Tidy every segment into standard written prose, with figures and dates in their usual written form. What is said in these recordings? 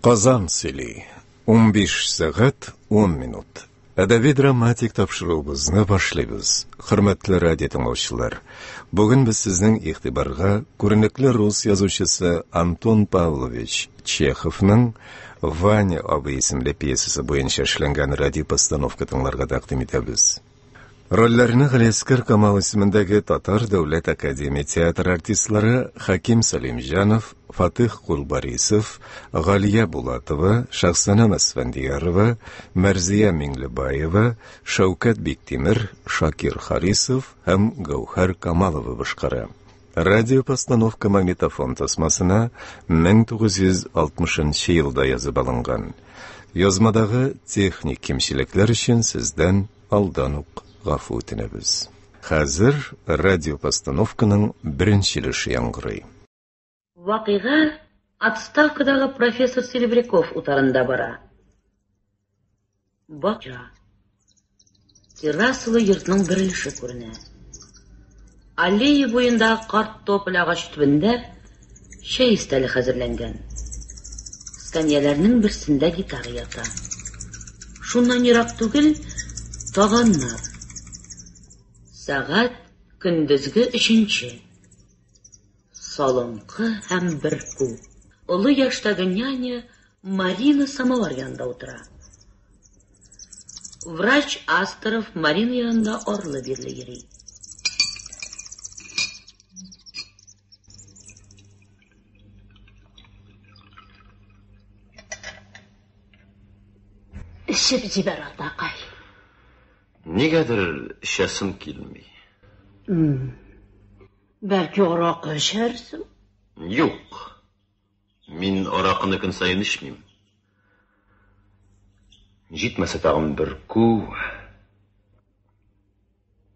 Казан сөйлей. 15 сағат 10 минут. Әдәби драматик тапшыруыбызны башлыйбыз. Хөрмәтле радио тыңлаучылар, бүген без сезнең игътибарга күренекле рус язучысы Антон Павлович Чеховның «Ваня абый» исемле пьесасы буенча эшләнгән радио постановка тыңларга тәкъдим итәбез. Рольләрне Галиәскәр Камал исемендәге Татар дәүләт академия театр артистлары Хаким Салимҗанов, Фатих Кулбарисов, Галия Булатова, Шахсана Мәсфәндиярова, Мәрзия Миңлебаева, Шәүкәт Биктимер, Шакир Харисов һәм Гәүһәр Камалова башкара. Радио постановка магнитофон тасмасына 1960 елда язып алынган. Язмадагы техник кимчелекләр өчен сездән алдан ук гафу үтенәбез. Хәзер радио постановканың беренчелеше яңгырый. Вакыйга отставкадагы профессор Серебряков утарында бара. Бакча. Террасалы йортның берилеше күренә. Аллея буенда карт тополь агач төбендә чәй өстәле хәзерләнгән. Скамьяларның берсендә гитара ята. Шуннан ерак түгел таганнар. Сәгать көндезге 3. Салынкы һәм бирку. Олы яшьтәге няня Марина самовар янында утыра. Врач Астров Марина янында орлы-бирле йөри. Эшеп җибәр атакай. Нигәдер эчәсем килми. Бәлки арак эчәрсең? Юк. Мин аракыны көн сайын эчмим. Җитмәсә тагын бер ку.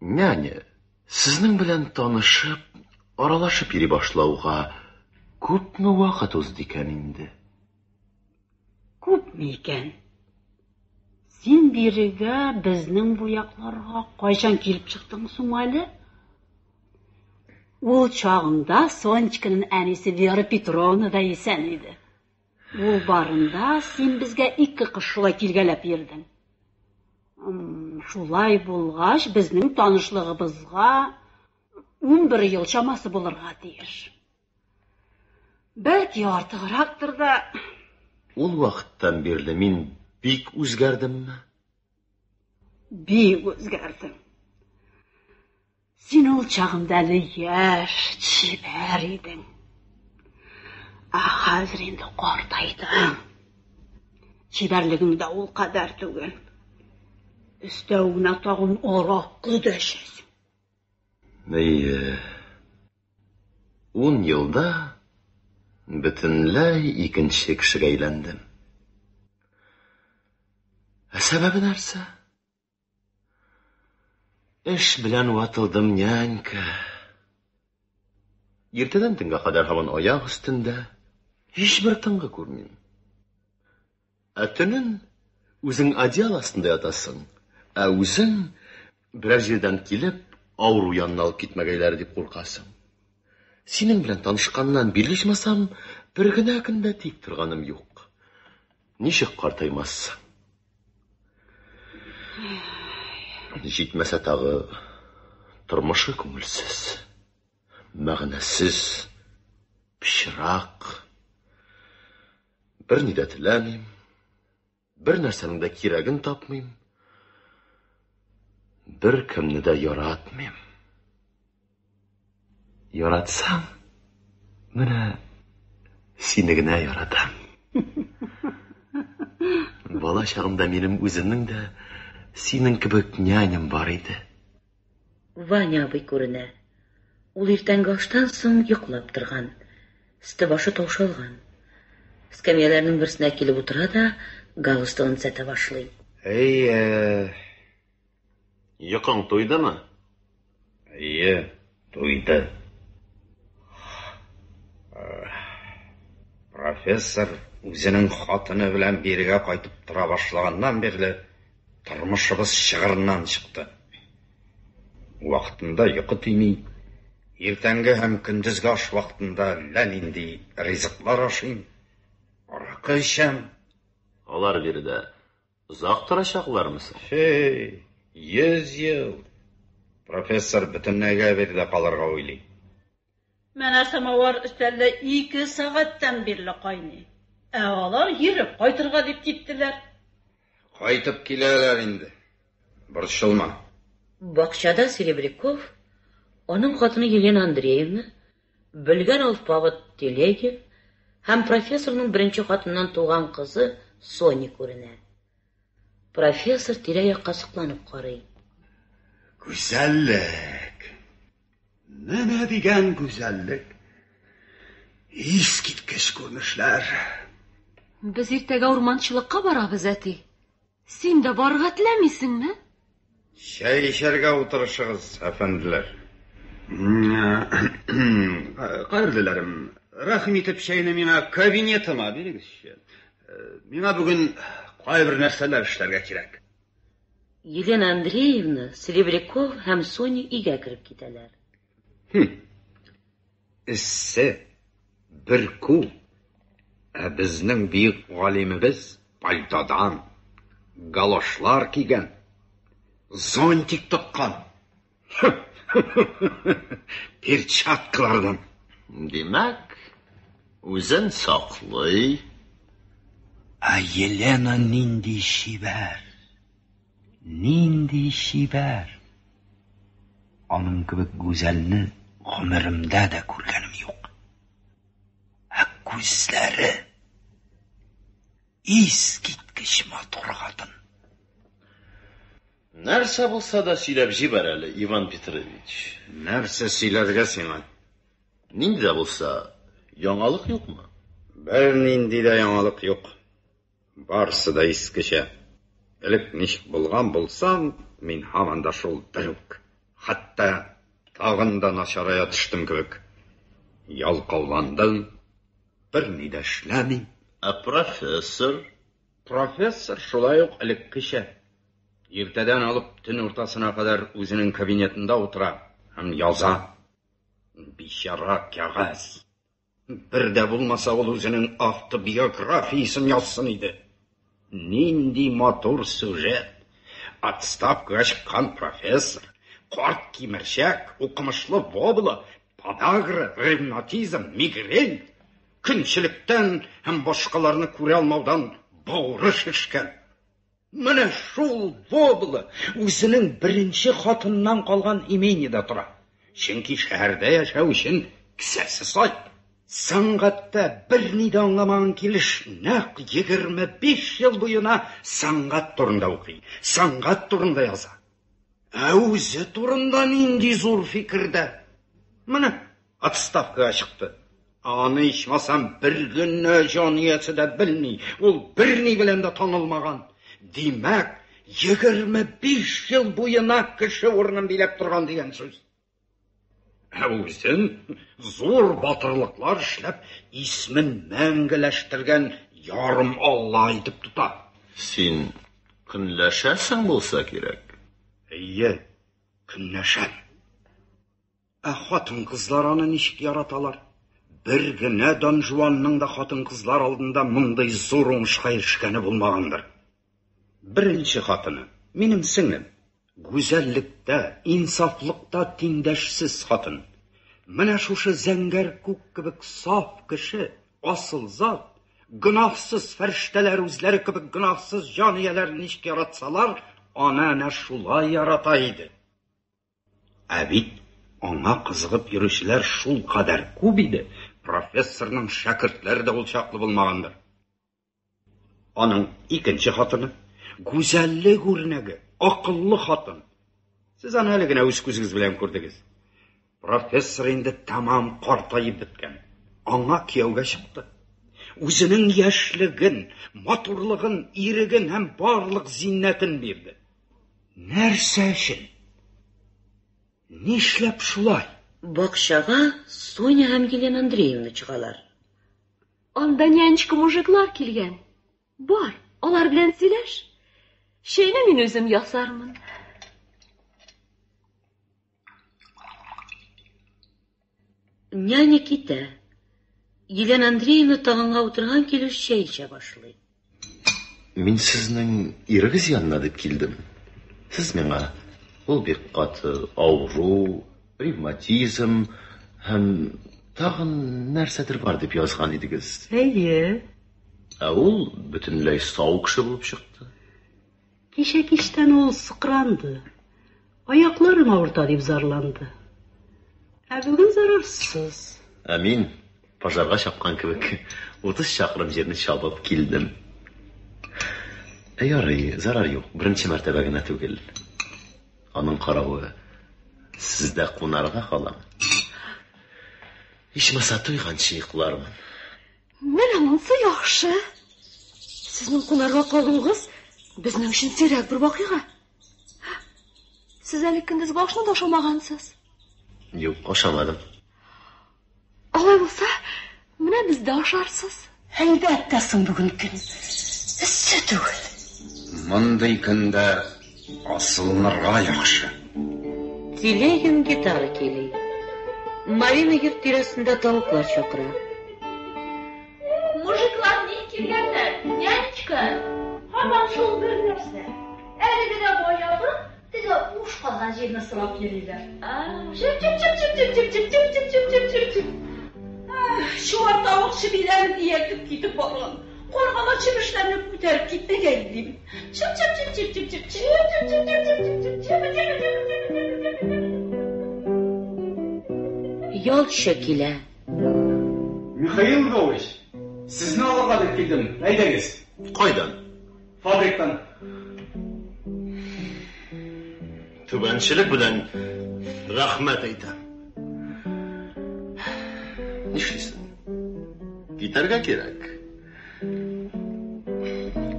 Няня, сезнең белән танышып, аралашып йөри башлауга күпме вакыт узды икән инде? Күпме икән? Син бирегә безнең бу якларга кайчан килеп чыктың соң әле? Ул чагында Сонечканың әнисе Вера Петровна да исән иде. Ул барында син безгә 2 кыш шулай килгәләп йөрдең. Шулай булгач, безнең танышлыгыбызга 11 ел чамасы булырга тиеш. Бәлки артыграктыр да. Ул вакыттан бирле мин бик үзгәрдемме? Бик үзгәрдең. Син ул чагында әле яшь, чибәр идең. Хәзер инде картайдың. Чибәрлегең дә ул кадәр түгел. Өстәвенә тагын аракы да эчәсең. 10 елда бөтенләй икенче кешегә әйләндем. Сәбәбе нәрсә? Эш белән ватылдым, нянька. Иртәдән төнгә кадәр һаман аяк өстендә, һичбер тынгы күрмим. Төнен үзең одеял астында ятасың, үзең берәр җирдән килеп, авыру янына алып китмәгәйләр дип куркасың. Синең белән танышканнан бирлешмәсәм, бер генә көндә тик торганым юк. Ничек картаймассың? Җитмәсә тагы тормышы күңелсез, мәгънәсез, пычрак. Бер ни дә теләмим, бер нәрсәнең дә кирәген тапмыйм, бер кемне дә яратмыйм. Яратсам, менә сине генә яратам. Бала чагымда минем үземнең дә синең кебек няням бар иде. Ваня абый күренә. Ул иртәнге аштан соң йоклап торган. Сте башы таушалган. Скамьяларның берсенә килеп утыра да галстугын сәтә башлый. Йокың туйдымы? Туйды. Профессор үзенең хатыны белән бирегә кайтып тора башлаганнан бирле тормышыбыз чыгырыннан чыкты. Вакытында йокы тими, иртәнге һәм көндезге аш вакытында ләнинди ризыклар ашыйм. Арак Кышым. Алар биредә озак торачаклармысың? 100 ел. Профессор бөтенләйгә биредә калырга уйлый. Менә самавар өстәлдә 2 сәгатьтән бирле кайный. Алар йөреп кайтырга дип киттеләр. Кайтып киләләр инде. Борчылма. Бакчада Серебряков, оның хатыны Елена Андреевна, белгән алфавит Телегин һәм профессорның беренче хатыннан туган кызы Соня күренә. Профессор тирә-якка сокланып карый. Güzellik. Ne degen güzellik. İskitkeş görünüşler. Biz irtəgə ormançılıqqa barabız əti. Sen də barığa tilәмисеңме? Çay içərgə oturuşығız, əfəndiler. Qayırlılarım, rahim etip şeyini mina kabinetima berigizçi. Mina bugün qay bir нәрсәләр эшләргә кирәк. Елена Андреевна, Серебряков һәм Соня өйгә кереп китәләр. Иссе, bir ку. Безнең бик галимебез пальтодан, галошлар кигән, зонтик тоткан. Перчаткалардан. Димәк, үзен саклый. Елена нинди шибәр. Нинди шибәр. Аның кебек гүзәлне гомеремдә дә күргәнем юк. Күзләре искиткеч матур хатын. Нәрсә булса да сөйләп җибәр әле, Иван Петрович. Нәрсә сөйләргә сиңа? Нинди дә булса, яңалык юкмы? Бер нинди дә яңалык юк. Барсы да искечә. Элек ничек булган булсам, мин һаман да шул дөрүк. Хәтта тагын да начарая төштем кебек. Ялкауландым. Bir ни дә эшләмим. Профессор? Профессор шулай ук элеккечә. Иртәдән алып төн уртасына кадәр үзенең кабинетында утыра һәм яза. Бичара кәгазь. Бер дә булмаса ул үзенең автобиографиясын язсын иде. Нинди матур сюжет. Отставкага чыккан профессор, карт кимерчәк, укымышлы вобла, подагра, ревматизм, мигрень, көнчелектән һәм башкаларны күрә алмаудан бауыры шешкән. Менә шул вобла үзенең беренче хатыннан калган имениедә тора. Чөнки шәһәрдә яшәү өчен кесәсе сай. Сәнгатьтә бер ни дә аңламаган килеш нәкъ 25 ел буена сәнгать турында укый, сәнгать турында яза. Үзе турында нинди зур фикердә. Менә отставкага чыкты. Аны ичмасам бер генә җаниясе дә белми, ул бер ни белән дә танылмаган. Димәк, 25 ел буена кеше урынын биләп торган дигән сүз. Үзен зур батырлыклар эшләп, исмен мәңгеләштергән ярым алла итеп тота. Син көнләшәсең булса кирәк. Әйе, көнләшәм. Хатын-кызлар аны ничек яраталар? Бер генә Дон Жуанның да хатын-кызлар алдында мондый зур уңышка ирешкәне булмагандыр. Беренче хатыны, минем сеңлем, гүзәллектә, инсафлыкта тиңдәшсез хатын. Менә шушы зәңгәр күк кебек саф кеше, асыл зат, гөнаһсыз фәрештәләр үзләре кебек гөнаһсыз җанияләр ничек яратсалар, аны әнә шулай ярата иде. Бит аңа кызыгып йөрүчеләр шул кадәр күп иде, профессорның шәкертләре дә ул чаклы булмагандыр. Аның икенче хатыны гүзәллек үрнәге, акыллы хатын. Сез аны әле генә үз күзегез белән күрдегез. Профессор инде тамам картайып беткән. Аңа кияүгә чыкты. Үзенең яшьлеген, матурлыгын, иреген һәм барлык зиннәтен бирде. Нәрсә өчен? Нишләп шулай? Бакчага Соня һәм Елена Андреевна чыгалар. Анда нянечка мужиклар килгән. Бар, алар белән сөйләш. Шәйне мин үзем ясармын. Няня китә. Елена Андреевна тағанға отырған келіп шәй іше башлый. Мин сезнең ирегез янына дип килдем. Сез миңа ул бик каты авыру, ревматизм һәм тагын нәрсәдер бар дип язган идегез. Әйе. Ә ул бөтенләй сау кеше булып чыкты. Кичә кичтән ул сыкранды. Аякларын авырта дип зарланды. Ә бүген зарарсыз. Ә мин пожарга чапкан кебек 30 чакрым җирне чабып килдем. Ярый, зарар юк. Беренче мәртәбә генә түгел. Аның каравы, сездә кунарга калам. Ичмаса туйганчы йоклармын. Менә монсы яхшы. Сезнең кунарга калуыгыз безнең өчен сирәк бер вакыйга. Сез әле көндезге ашны да ашамагансыз. Юк, ашамадым. Алай булса, менә без дә ашарсыз. Әлбәттә соң бүген көн. Эссе түгел. Мондый көндә асылынырга яхшы. Телегин гитара келей. Марина йорт тирәсендә тавыклар чакыра. Мужиклар ник килгәннәр? Нянечка, һаман шул бер нәрсә. Әле генә баягы, теге уш калган җирне сылап йөриләр. Шуар тавыкчы биләрен ияртеп китеп барган. Коргала чебешләрне күтәреп китмәгән дим. Ялчы килә. Михаил Львович, сезне алырга дип килдем. Әйдәгез. Кайдан? Фабриктан. Түбәнчелек белән рәхмәт әйтәм. Нишлисең? Китәргә кирәк.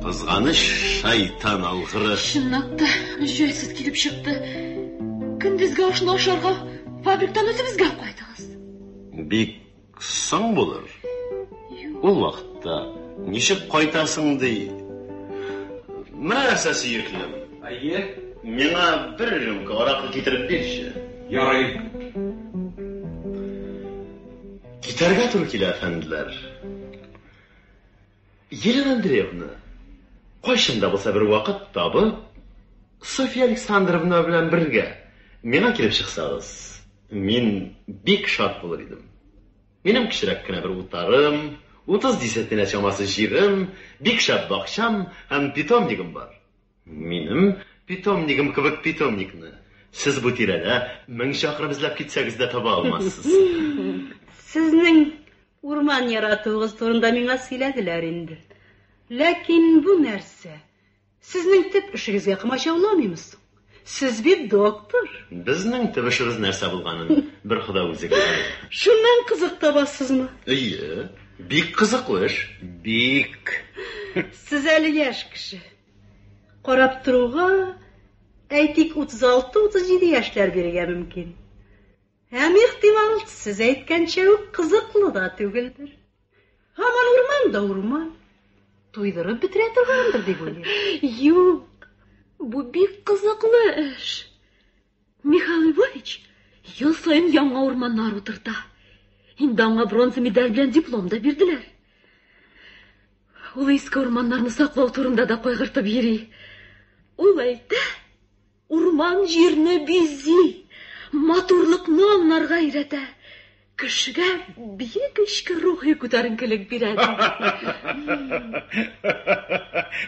Кызганыч шайтан алгыры. Чынлыкта җайсыз килеп чыкты. Көндезге ашны ашарга фабриктан үзебезгә кайтыгыз. Бик соң булыр. Ул вакытта ничек кайтасың ди? Нәрсә сөеклем? Әйе. Миңа бер рюмка аракы китереп бирче. Ярый. Китәргә туры килә, әфәнделәр. Елена Андреевна, кайчанда булса бер вакыт табып, Софья Александровна белән бергә миңа килеп чыксагыз, мин бик шат булыр идем. Минем кечерәк кенә бер утарым, 30 десятина чамасы җирем, бик шәп бакчам һәм питомнигым бар. Минем питомнигым кебек питомникны сез бу тирәдә 1000 чакрым эзләп китсәгез дә таба алмассыз. Сезнең урман яратуыгыз турында миңа сөйләделәр инде. Ләкин бу нәрсә? Сезнең төп эшегезгә комачауламыймсыз? Сез бит доктор. Безнең төп эшебез нәрсә булганын бер Хода үзе белә. Шуннан кызык табасызмы? Әйе, бик кызыклы эш. Бик. Сез әле яшь кеше. Карап торуга, әйтик 36-37 яшьләр бирергә мөмкин. Һәм ихтимал сез әйткәнчә үк кызыклы да түгелдер. Һаман урман да урман. Туйдырып бетерә торгандыр дип уйлыйм. Юк, бу бик кызыклы эш. Михаил Львович ел сайын яңа урманнар утырта. Инде аңа бронза медаль белән диплом да бирделәр. Ул иске урманнарны саклау турында да кайгыртып йөри. Ул әйтә, урман җирне бизи, матурлыкны аңларга өйрәтә. Кешегә бик эчке рухи күтәренкелек бирә.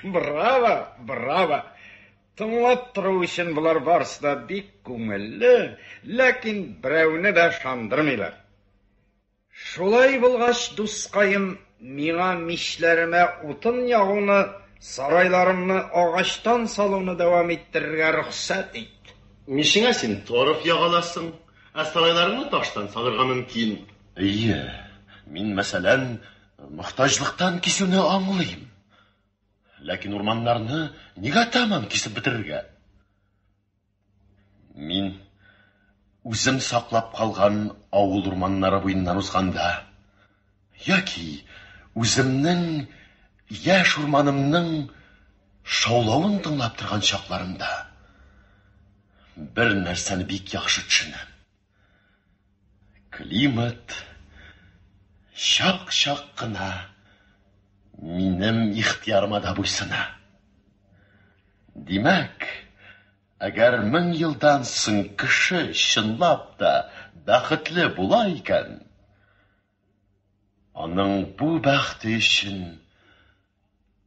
Браво, браво. Тыңлап тору өчен булар барысы да бик күңелле, ләкин берәүне дә шандырмыйлар. Шулай булгач, дускайым, миңа мишләремә утын ягуны, сарайларымны агачтан салуны дәвам иттерергә рөхсәт ит. Мишеңә син торып ягаласың, ә сарайларыңны таштан салырга мөмкин. Әйе, мин мәсәлән, мохтаҗлыктан кисүне аңлыйм. Ләкин урманнарны нигә тамам кисеп бетерергә? Мин үзем саклап калган авыл урманнары буеннан узганда, яки үземнең яшь урманымның шаулавын тыңлап торган чакларында бер нәрсәне бик яхшы төшенәм. Климат шақ-шақ қына минем ихтиярыма да буйсына. Демәк, әгәр 1000 елдан соң кеше чынлап та бәхетле була икән, аның бу бәхте өчен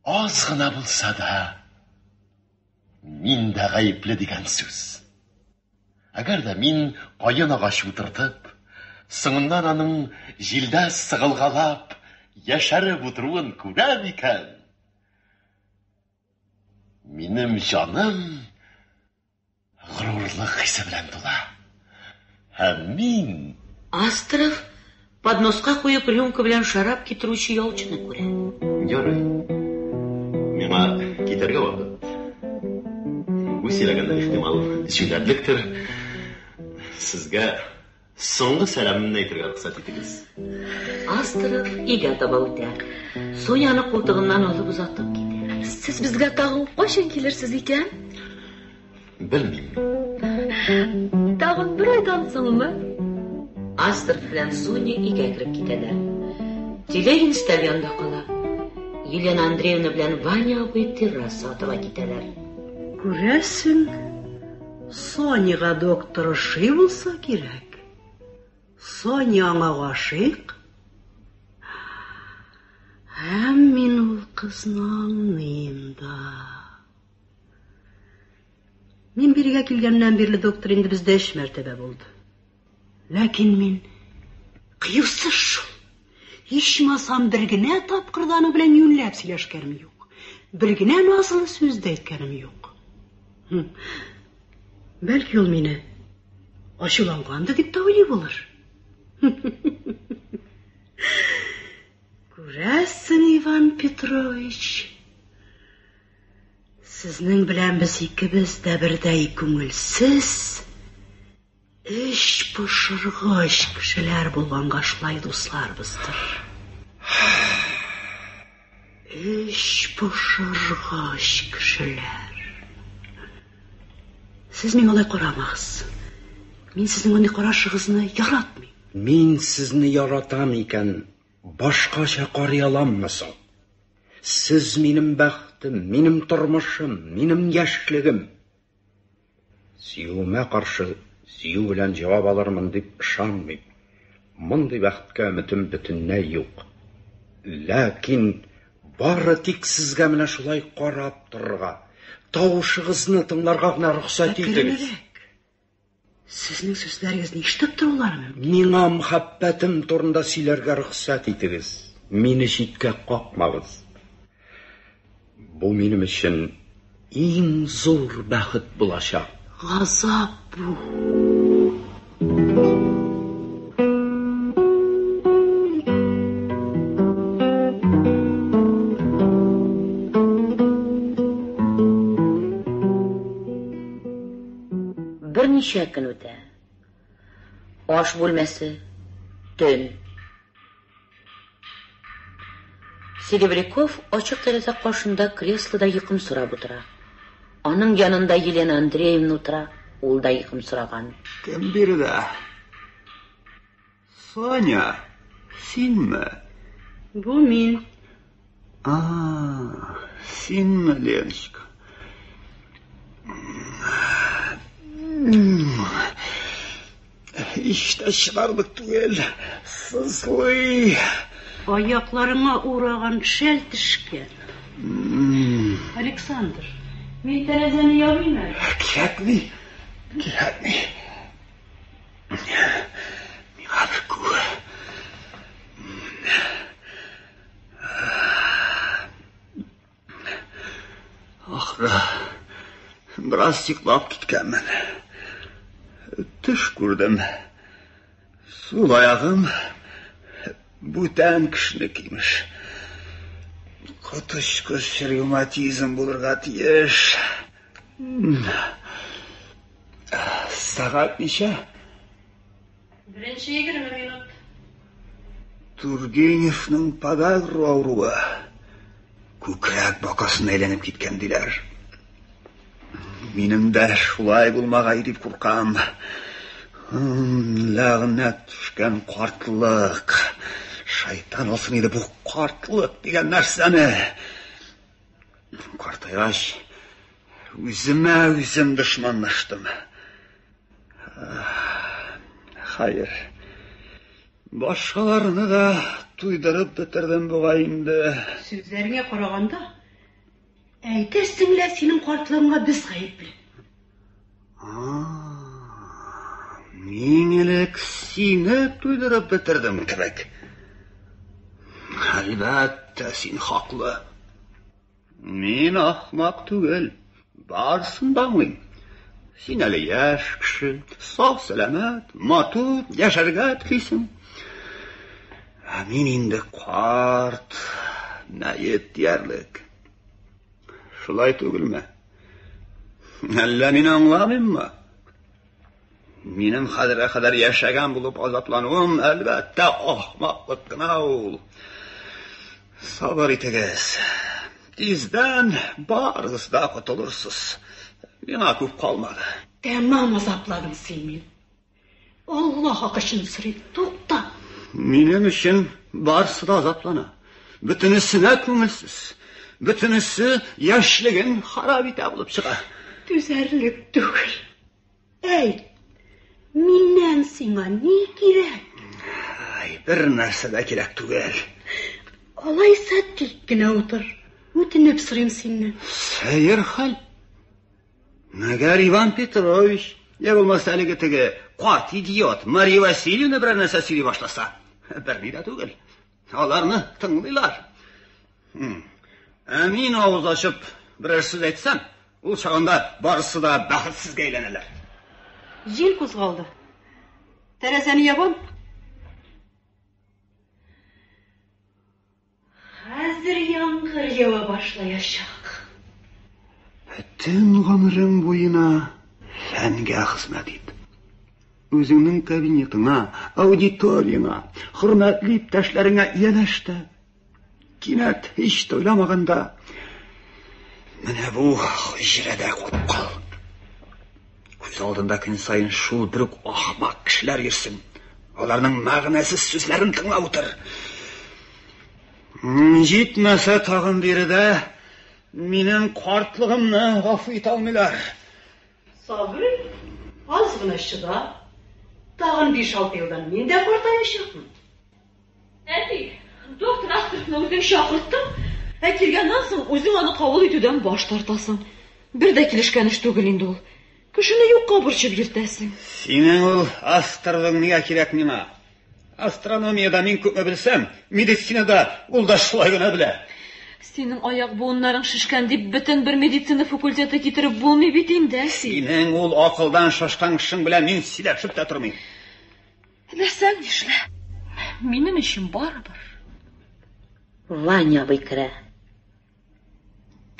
аз гына булса да мин дә гаепле дигән сүз. Әгәр дә мин кайын агач утыртып, соңыннан аның җилдә сыгылгалап, яшәреп утыруын күрәм икән, минем җаным горурлык хисе белән тула. Һәм мин... Астров подноска куеп рюмка белән шарап китерүче ялчыны күрә. Ярый. Миңа китәргә вакыт. Бу сөйләгәндә ихтимал җүләрлектер. Сезгә соңгы сәламымны әйтергә рөхсәт итегез. Астров игә таба үтә. Соняны култыгыннан алып узатып китә. Сез безгә тагын кайчан килерсез икән? Белмим. Тагын бер айдан соңмы? Астров белән Соня игә кереп китәләр. Телегин стәл янында кала. Елена Андреевна белән Ваня абый терраса атыга китәләр. Күрәсең, Соняга доктор ошый булса кирәк. Соня аңа гашыйк. Һәм мин ул кызны аңлыйм да. Мин биргә килгәннән бирле доктор инде бездә 3 мәртәбә булды. Ләкин мин кыюсыз шул. Ичмасам бер генә тапкырдан белән юньләп сөйләшкәнем юк. Бер генә назлы сүз дә әйткәнем юк. Бәлки ул мине ачулангандыр дип тә уйлый булыр. Күрәсең, Иван Петрович, сезнең белән без икебез дә бердәй күңелсез, эш пошыргач кешеләр булганга шулай дусларбыздыр. Эш пошыргач кешеләр. Сез миңа алай карамагыз. Мин сезнең аны карашыгызны яратмыйм. Мин сезне яратам икән, башкача карый аламмы соң? Сез минем бәхтем, минем тормышым, минем яшьлегем. Сөюмә каршы сөю белән җавап алырмын дип ышанмыйм. Мондый бәхткә өметем бөтенләй юк. Ләкин бары тик сезгә менә шулай карап торырга, тавышыгызны тыңларга гына рөхсәт итегез. Сезнең сүзләрегезне ишетеп торулармы? Миңа мөхәббәтем турында сөйләргә рөхсәт итегез. Мине читкә какмагыз. Бу минем өчен иң зур бәхет булачак. Газап бу. Берничә көн үтә. Аш бүлмәсе, төн. Серебряков ачык тәрәзә каршында креслода йокым сорап утыра. Аның янында Елена Андреевна утыра, ул да йокым сораган. Кем бирде? Соня, синме? Бу мин. Синме, Леночка? İşte çıkardık түгел, сызлый. Аякларыңа ураган шәл тишкән. Александр, мин тәрәзәне ябыйм әле. Кирәкми. Миңа бер күр. Ахыры, biraz йоклап киткәнмен. Төш күрдем. Сул аягым бүтән кешенеке имеш. Коточкыч ревматизм булырга тиеш. Сагат ничә? 1:20 минут. Тургеневның подагра авыруы. Күкрәк бакасын әйләнеп киткән диләр. Минем дә шулай булмагай дип куркам. Ләгънәт төшкән картлык, Шайтан olsun idi bu kartlık деген нәрсені. Kартайғаш, өзіме düşmanlaştım. Hayır. Başkalarını da tuydırıp bitirdim buğayındı. Sözlerine qaraganda, әйтерсіңлә синең картлыгыңа без гаепле. Мин элек сине туйдырып bitirdim кебек. Әлбәттә, син хаклы. Мин ахмак түгел. Барсын да аңлыйм. Син әле яшь кеше, сау сәламәт, матур, яшәргә телисең. Мин инде карт, мәет диярлек. Шулай түгелме? Әллә мин аңламыйммы? Минем хәзергә кадәр яшәгән булып азаплануым әлбәттә ахмаклык кына ул. Сабыр итегез. Тиздән барыгыз да котылырсыз. Миңа күп калмады. Тәмам азапладың син мин. Алла хакышын сырый, тукта. Минем өчен барысы да азаплана. Бөтенесенә күңелсез. Бөтенесе яшьлеген харап итә булып чыга. Түзәрлек түгел. Әйт, миннән сиңа ни кирәк? Бер нәрсә дә кирәк түгел. Алайса тик кенә утыр. Үтенеп сорыйм синнән. Сәер хәл. Мәгәр Иван Петрович, я булмаса әлеге теге кат идиот Мария Васильевна берәр нәрсә сөйли башласа, бер ни дә түгел. Аларны тыңлыйлар. Мин авыз ачып берәр сүз әйтсәм, ул чагында барысы да бәхетсезгә әйләнәләр. Җил кузгалды. Тәрәзәне ябам. Хәзер яңгыр ява башлаячак. Бөтен гомерең буена фәнгә хезмәт ит. Үзеңнең кабинетыңа, аудиторияңа, хөрмәтле иптәшләреңә янәштә. Кинәт һич тойламаганда менә бу хиҗрәдә кал. Күз алдында көн сайын шул бер ахмак кешеләр йөрсен. Аларның мәгънәсез сүзләрен тыңлап утыр. Җитмәсә тагын биредә минем картлыгымны гафу итә алмыйлар. Сабыр, аз гына чыда. Тагын 5-6 елдан мин дә картаячакмын. Әти, доктор Астровны үзең чакырттың. Килгәннән соң үзең аны кабул итүдән баш тартасың. Бер дә килешкән эш түгел инде ул. Кешене юкка борчып йөртәсең. Синең ул Астровың нигә кирәк миңа? Астрономиядә мин күпме белсәм, медицинада ул да шулай гына белә. Синең аяк буыннарың шишкән дип бөтен бер медицина факультеты китереп булмый бит инде. Синең ул акылдан шашкан кешең белән мин сөйләшеп тә тормыйм. Ләсәң нишлә? Минем өчен барыбер. Ваня быкра.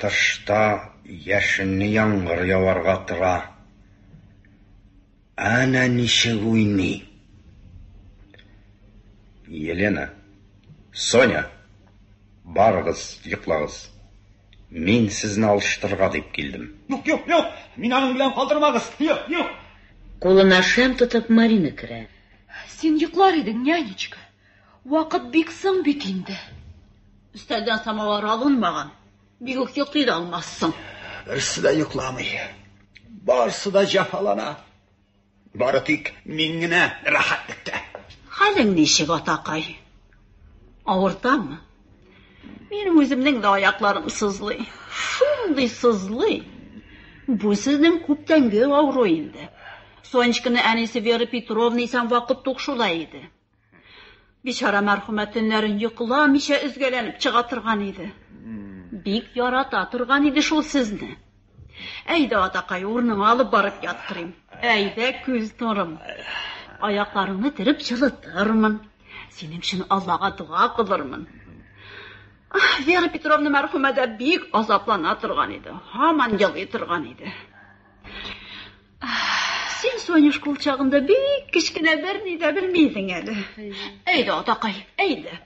Тышта яшенне яңгыр яварга тора. Әнә ничек уйный. Елена, Соня, барыгыз, йоклагыз. Мин сезне алыштырырга дип килдем. Юк, мин аның белән калдырмагыз. Юк. Кулына шәм тотып Марина керә. Син йоклар идең, нянечка. Вакыт бик соң бит инде. Өстәлдән самавар алынмаган. Бик үк йоклый да алмассың. Берсе дә йокламый. Барысы да җәфалана. Бары тик мин генә рәхәтлектә. Хәлең ничек, атакай? Авыртамы? Минем үземнең дә аякларым сызлый. Шундый сызлый. Бу сезнең күптәнге авыру инде. Сонечканы әнисе Вера Петровна исән вакыт тук шулай иде. Бичара мәрхүмә төннәрен йокламыйча өзгәләнеп чыга торган иде. Бик ярата торган иде шул сезне. Әйдә, атакай, урыныңа алып барып яттырыйм. Әйдә, күз нурым. Аякларыңны тереп җылытырмын. Синең өчен Аллага дуа кылырмын. Вера Петровна мәрхүмә дә бик азаплана торган иде. Һаман елый торган иде. Син Сонюш кулчагында бик кечкенә бер ни дә белмидең әле. Әйдә, атакай, әйдә.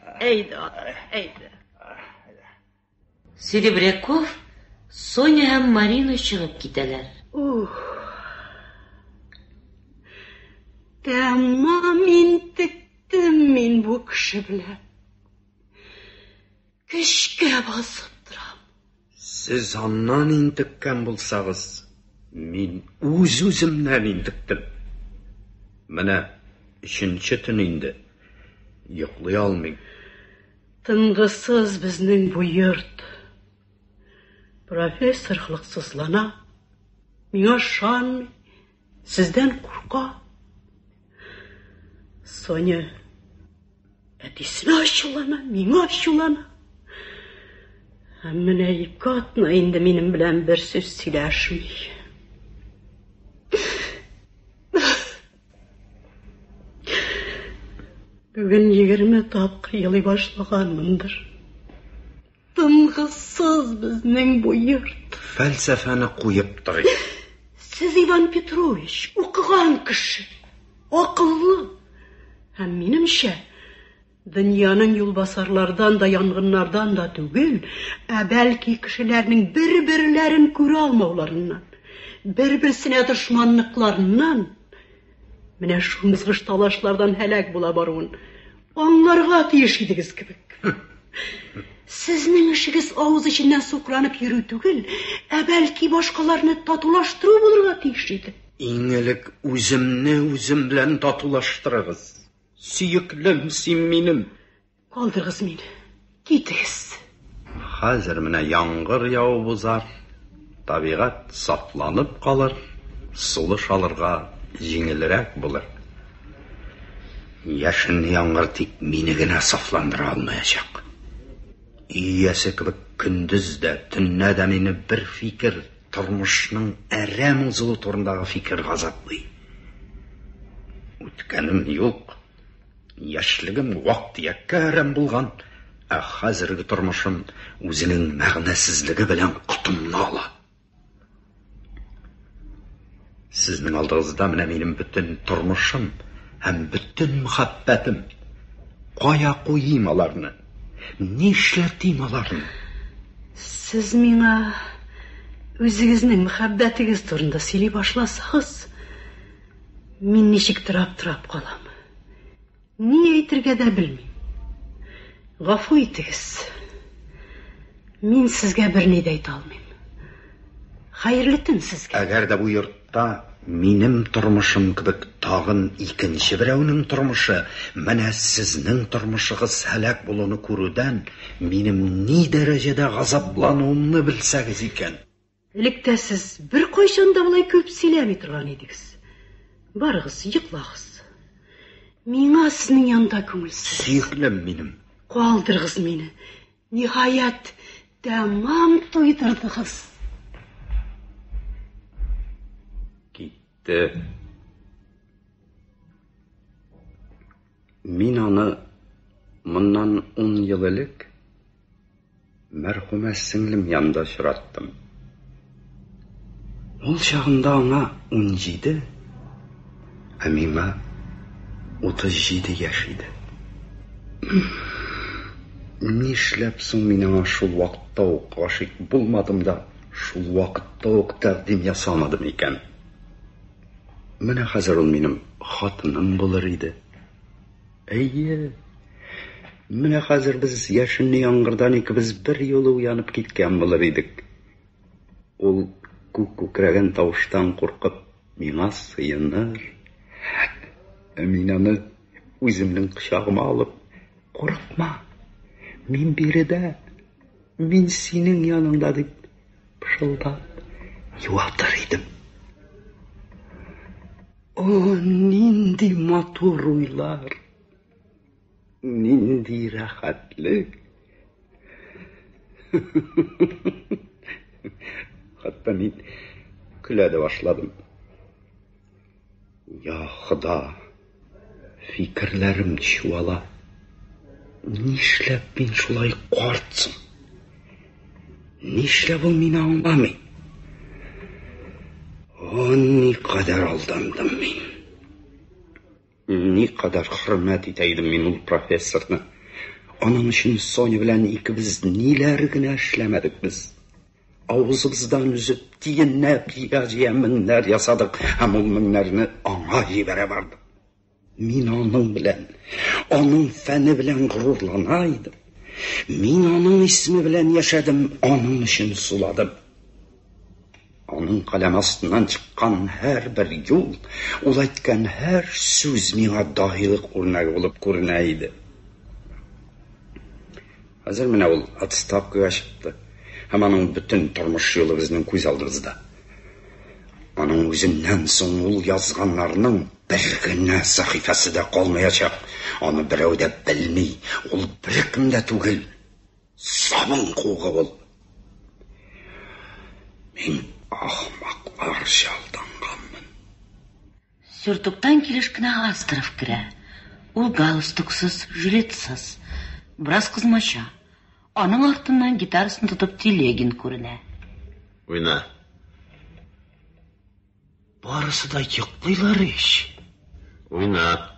Серебряков, Соня һәм Марина чыгып китәләр. Тәмам интектем мин бу кеше белән. Кішке басып тұрам. Сіз аннан интіккен болсағыз, мен өз-өзімнен интіктім. Міне, үшінші түн инді. Йоқлай алмайм. Тынғысыз біздің бұйырт. Профессор қылықсызлана. Миңа шанмай, сізден қорқа. Соня әтесіне ашулана, миңа ашулана. Әміне екі атына енді менің білән бір сөз сөйләшмей. Бүгін 20 тапқыр елай башлағанмындыр. Тынғысыз біздің бұйырт. Фәлсәфәні қойып тұрай. Сіз, Иван Петрович, оқыған кіші, ақыллы. Һәм минемчә, дөньяның юлбасарлардан да, янгыннардан да түгел, бәлки кешеләрнең бер-берләрен күрә алмауларыннан, бер-берсенә дошманлыкларыннан, менә шул мызгыш талашлардан һәлак була баруын аңларга тиеш идегез кебек. Сезнең эшегез авыз эченнән сукранып йөрү түгел, бәлки башкаларны татулаштыру булырга тиеш иде. Иң элек үземне үзем белән татулаштырыгыз. Сөйеклем, син минем. Калдыргыз мине. Китегез. Хәзер менә яңгыр яуып узар, табигать сакланып калыр, сулыш алырга җиңелрәк булыр. Яшен яңгыр тик мине генә сафландыра алмаячак. Иясе кебек көндез дә, төннә дә мине бер фикер, тормышның әрәм узылу турындагы фикер газаплый. Үткәнем юк. Яшьлегем вак-төяккә әрәм булган, хәзерге тормышым үзенең мәгънәсезлеге белән кытымны ала. Сезнең алдыгызда менә минем бөтен тормышым һәм бөтен мөхәббәтем. Кая куйым аларны? Нишләтим аларны? Сез миңа үзегезнең мөхәббәтегез турында сөйли башласагыз, мин ничек трап калам. Ни әйтергә дә белмим. Гафу итегез. Мин сезгә берни дә әйтә алмыйм. Хәерле төн сезгә. Әгәр дә бу йортта минем тормышым кебек тагын икенче берәүнең тормышы, менә сезнең тормышыгыз һәлак булуны күрүдән минем ни дәрәҗәдә газаплануымны белсәгез икән. Электә сез бер кайчан да булай күп сөйләми торган идегез. Барыгыз, йоклагыз. Миңа сезнең янда күңелсез. Сөйеклем минем. Калдыргыз мине. Ниһаят, тәмам туйдырдыгыз. Китте. Мин аны моннан 10 ел элек мәрхүмә сеңлем янында очраттым. Ул чагында аңа 17, ә миңа 37 яшь иде. Нишләп соң мин аңа шул вакытта ук гашыйк булмадым да, шул вакытта ук тәкъдим ясамадым икән? Менә хәзер ул минем хатыным булыр иде. Әйе. Менә хәзер без яшенне яңгырдан икебез бер юлы уянып киткән булыр идек. Ул күкрәгән тавыштан куркып миңа сыеныр. Мин аны үземнең кочагыма алып, курыкма, мин биредә, мин синең яныңда дип пышылдап юатыр идем. О, нинди матур уйлар, нинди рәхәтлек. Хатта мин көлә дә башладым. Я Хода, фикерләрем чуала. Нишләп мин шулай картсың? Нишләп ул мине аңламый? О, никадәр алдандым мин. Никадәр хөрмәт итә идем мин ул профессорны. Аның өчен Соня белән икебез ниләр генә эшләмәдек без. Авызыбыздан үзеп тиеннәп җигә меңнәр ясадык, һәм ул меңнәрне аңа җибәрә бардык. Мин аның белән, аның фәне белән горурлана идем. Мин аның исеме белән яшәдем, аның өчен суладым. Аның каләм астыннан чыккан һәр бер юл, ул әйткән һәр сүз миңа даһилык үрнәге булып күренә иде. Хәзер менә ул отставкага чыкты. Һәм аның бөтен тормыш юлы безнең күз алдыбызда. Аның үзеннән соң ул язганнарның бер генә сәхифәсе дә калмаячак. Аны берәү дә белми, ул беркем дә түгел. Сабын кугы ул. Мин ахмаклар жалданганмын. Сюртуктан килеш кенә Астров керә. Ул галстуксыз, жилетсыз, бераз кызмача. Аның артыннан гитарасын тотып Телегин күренә. Уйна. Барысы да йоклыйлар ич. Уйна.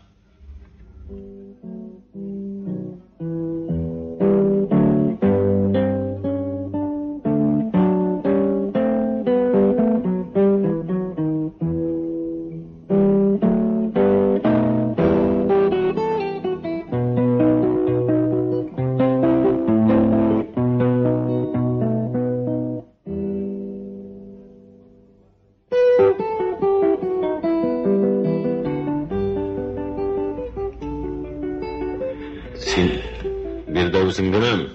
Өзің генәме?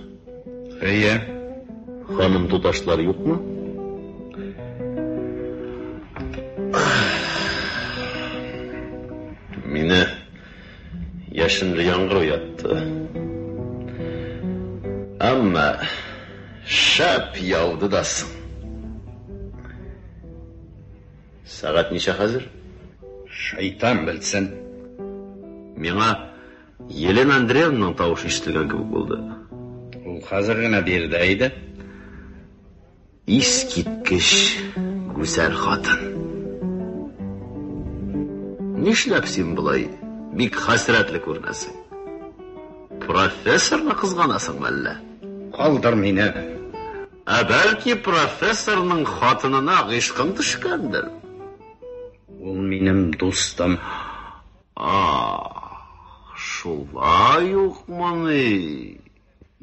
Әйе. Ханым туташлар юкмы? Мине яшынлы яңгыр уятты. Әмма шәп яуды дасың. Сағат ничә хәзер? Шайтан белсен. Миңа Елена Андреевнаның тауышы ишетелгән кебек булды. Ул хәзер генә бирде иде. Искиткеч гүзәл хатын. Нишләп син булай бик хәсрәтле күренәсең? Профессорны кызганасыңмы әллә? Калдыр мине. Бәлки профессорның хатынына гыйшкың төшкәндер. Ул минем дустым. Шулай уҡманы.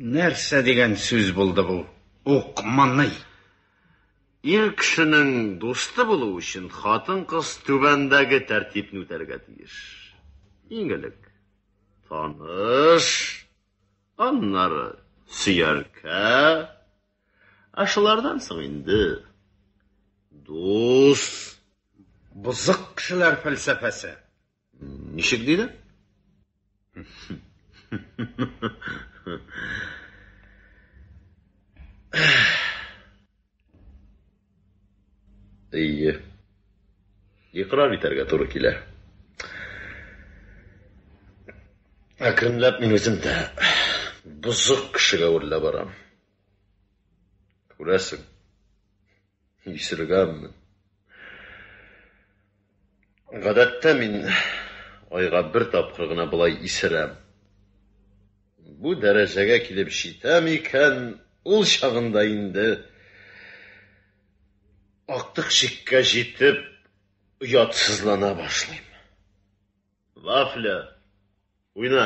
Нәрсә дигән сүз булды бу? Уҡманы. Ир кешенең дусты булыу өчен хатын-кыз түбәндәге тәртипне үтәргә тиеш. Иң элек таныш, аннары сөяркә, шулардан соң инде дус. Бузыҡ кешеләр фәлсәфәсе. Ничек диде? Ие. Иҡрар итәргә туры килә. Әкренләп мин үзем дә бузыҡ кешегә үрләп барам. Күрәсең, исергәнмен. Гадәттә мин айга бер тапҡыр ғына былай исерәм. Бу дәрәжәгә килеп җитәм икән, ул чағында инде актыҡ шиккә җитеп, оятсызлана башлыйм. Вафля, уйна.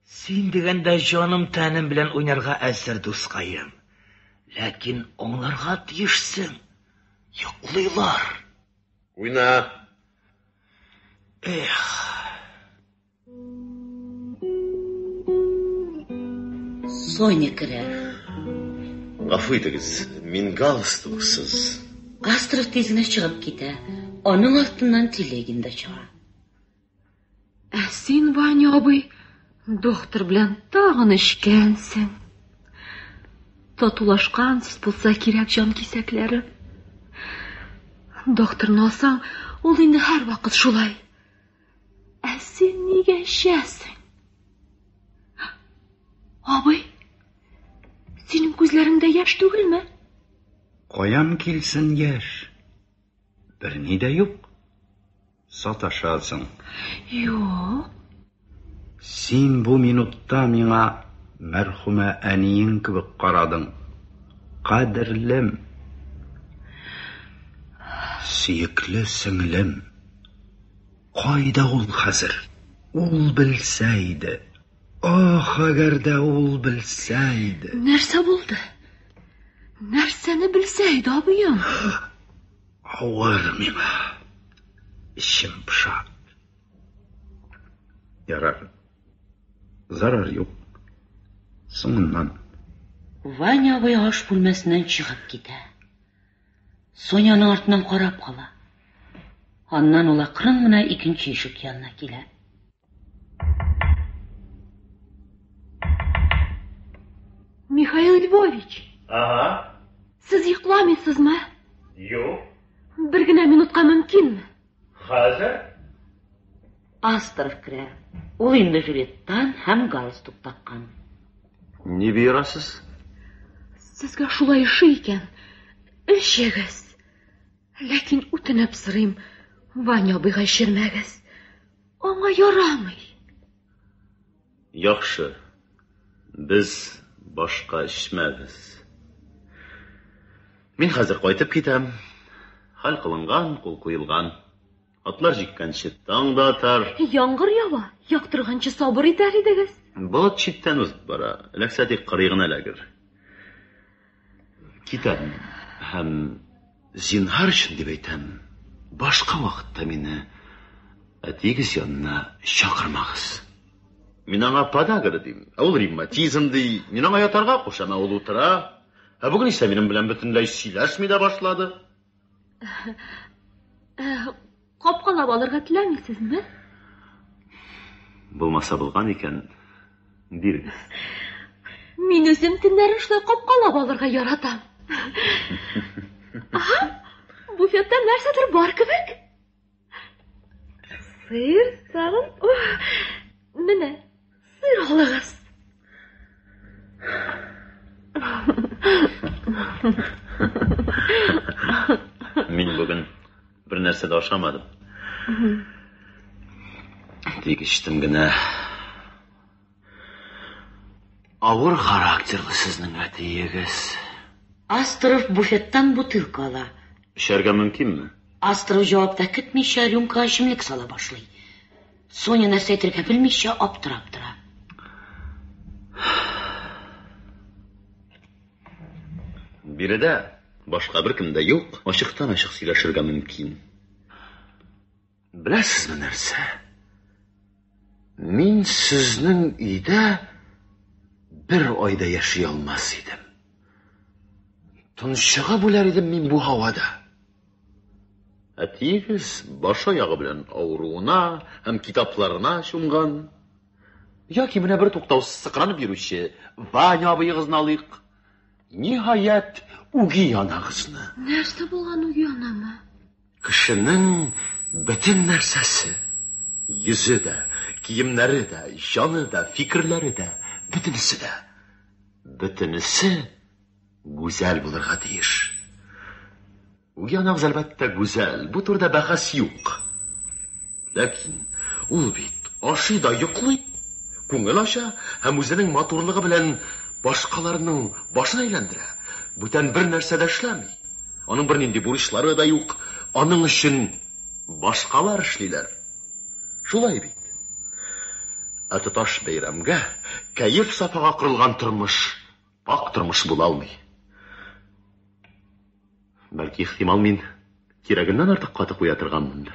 Син дигәндә җаным тәнем белән уйнарга әзер дускайым. Ләкин аңларга тиешсең. Йоклыйлар. Уйна. Эх. Соня керә. Гафу итегез, мин галстуксыз. Астров тиз генә чыгып китә. Аның артыннан Телегин дә чыга. Син, Ваня абый, доктор белән тагын эшкәнсең. Татулашкансыз булса кирәк җан кисәкләре. Докторны алсаң, ул инде һәр вакыт шулай. Син нигә эчәсең? Абый, синең күзләреңдә яшь түгелме? Каян килсен яшь? Бер ни дә юк. Саташасың. Юк. Син бу минутта миңа мәрхүмә әниең кебек карадың. Кадерлем. Сөекле сеңлем. Кайда ул хәзер? Ул белсә иде. Ох, әгәр дә ул белсә иде. Нәрсә булды? Нәрсәне белсә иде, абыем? Авыр миңа. Ишем пыша. Ярар. Зарар юк. Соңыннан. Ваня абый аш бүлмәсеннән чыгып китә. Соняның артынан карап кала. Аннан ул акрын гына икенче ишек янына килә. Михаил Львович, Ага. сез йокламыйсызмы? Юк. Бер генә минутка мөмкинме? Хәзер? Астров керә. Ул инде жилеттан һәм галстук таккан. Ни бирасыз? Сезгә шулай иши икән. Эчегез. Ләкин үтенеп сорыйм, Ваня абыйга ишермәгез. Аңа ярамый. Яхшы. Без башка эчмәбез. Мин хәзер кайтып китәм. Хәл кылынган, кул куелган. Атлар җиккәнче таң да атар. Яңгыр ява, яктырганчы сабыр итәр идегез. Болыт читтән узып бара. Ләксә тик кырыгына эләгер. Китәм. Һәм зинһар өчен дип әйтәм. Башка вакытта мине әтигез янына чакырмагыз. Мин аңа подагра дим. Ул ревматизм ди. Мин аңа ятарга кушам, ул утыра. Бүген исә минем белән бөтенләй сөйләшми дә башлады. Капкалап алырга теләмисезме? Булмаса булган икән, бирегез. Мин үзем төннәрен шулай капкалап алырга яратам. Аха, буфетта нәрсәдер бар кебек. Сыр, тагын. Менә, сыр алыгыз. Мин бүген бер нәрсә дә ашамадым. Тик эчтем генә. Авыр характерлы сезнең әтиегез. Астров буфеттан бутылка ала. Эчәргә мөмкинме? Астров җавапта көтмичә рюмкага эчемлек сала башлый. Соня нәрсә әйтергә белмичә аптырап тора. Биредә башка беркем дә юк, ачыктан-ачык сөйләшергә мөмкин. Беләсезме нәрсә? Мин сезнең өйдә бер айда яши алмас идем. Тынчыга бүләр идем мин бу һавада. Әтигез баш аягы белән авыруына һәм китапларына чумган. Яки менә бер туктаусыз сыкранып йөрүче Ваня абыегызны алыйк. Ниһаять, үги янагызны. Нәрсә булган үги янамы? Кешенең бөтен нәрсәсе, йөзе дә, киемнәре дә, җаны да, фикерләре дә, бөтенесе гүзәл булырга тиеш. Үги янагыз әлбәттә гүзәл, бу турыда бәхәс юк. Ләкин ул бит ашый да йоклый, күңел ача һәм үзенең матурлыгы белән башкаларның башын әйләндерә. Бүтән бер нәрсә дә эшләми. Аның бер нинди бурычлары да юк. Аның өчен башкалар эшлиләр. Шулай бит. Тоташ бәйрәмгә кәеф сафага корылган тормыш, пак тормыш була алмый. Бәлки ихтимал мин кирәгеннән артык каты куя торганмындыр.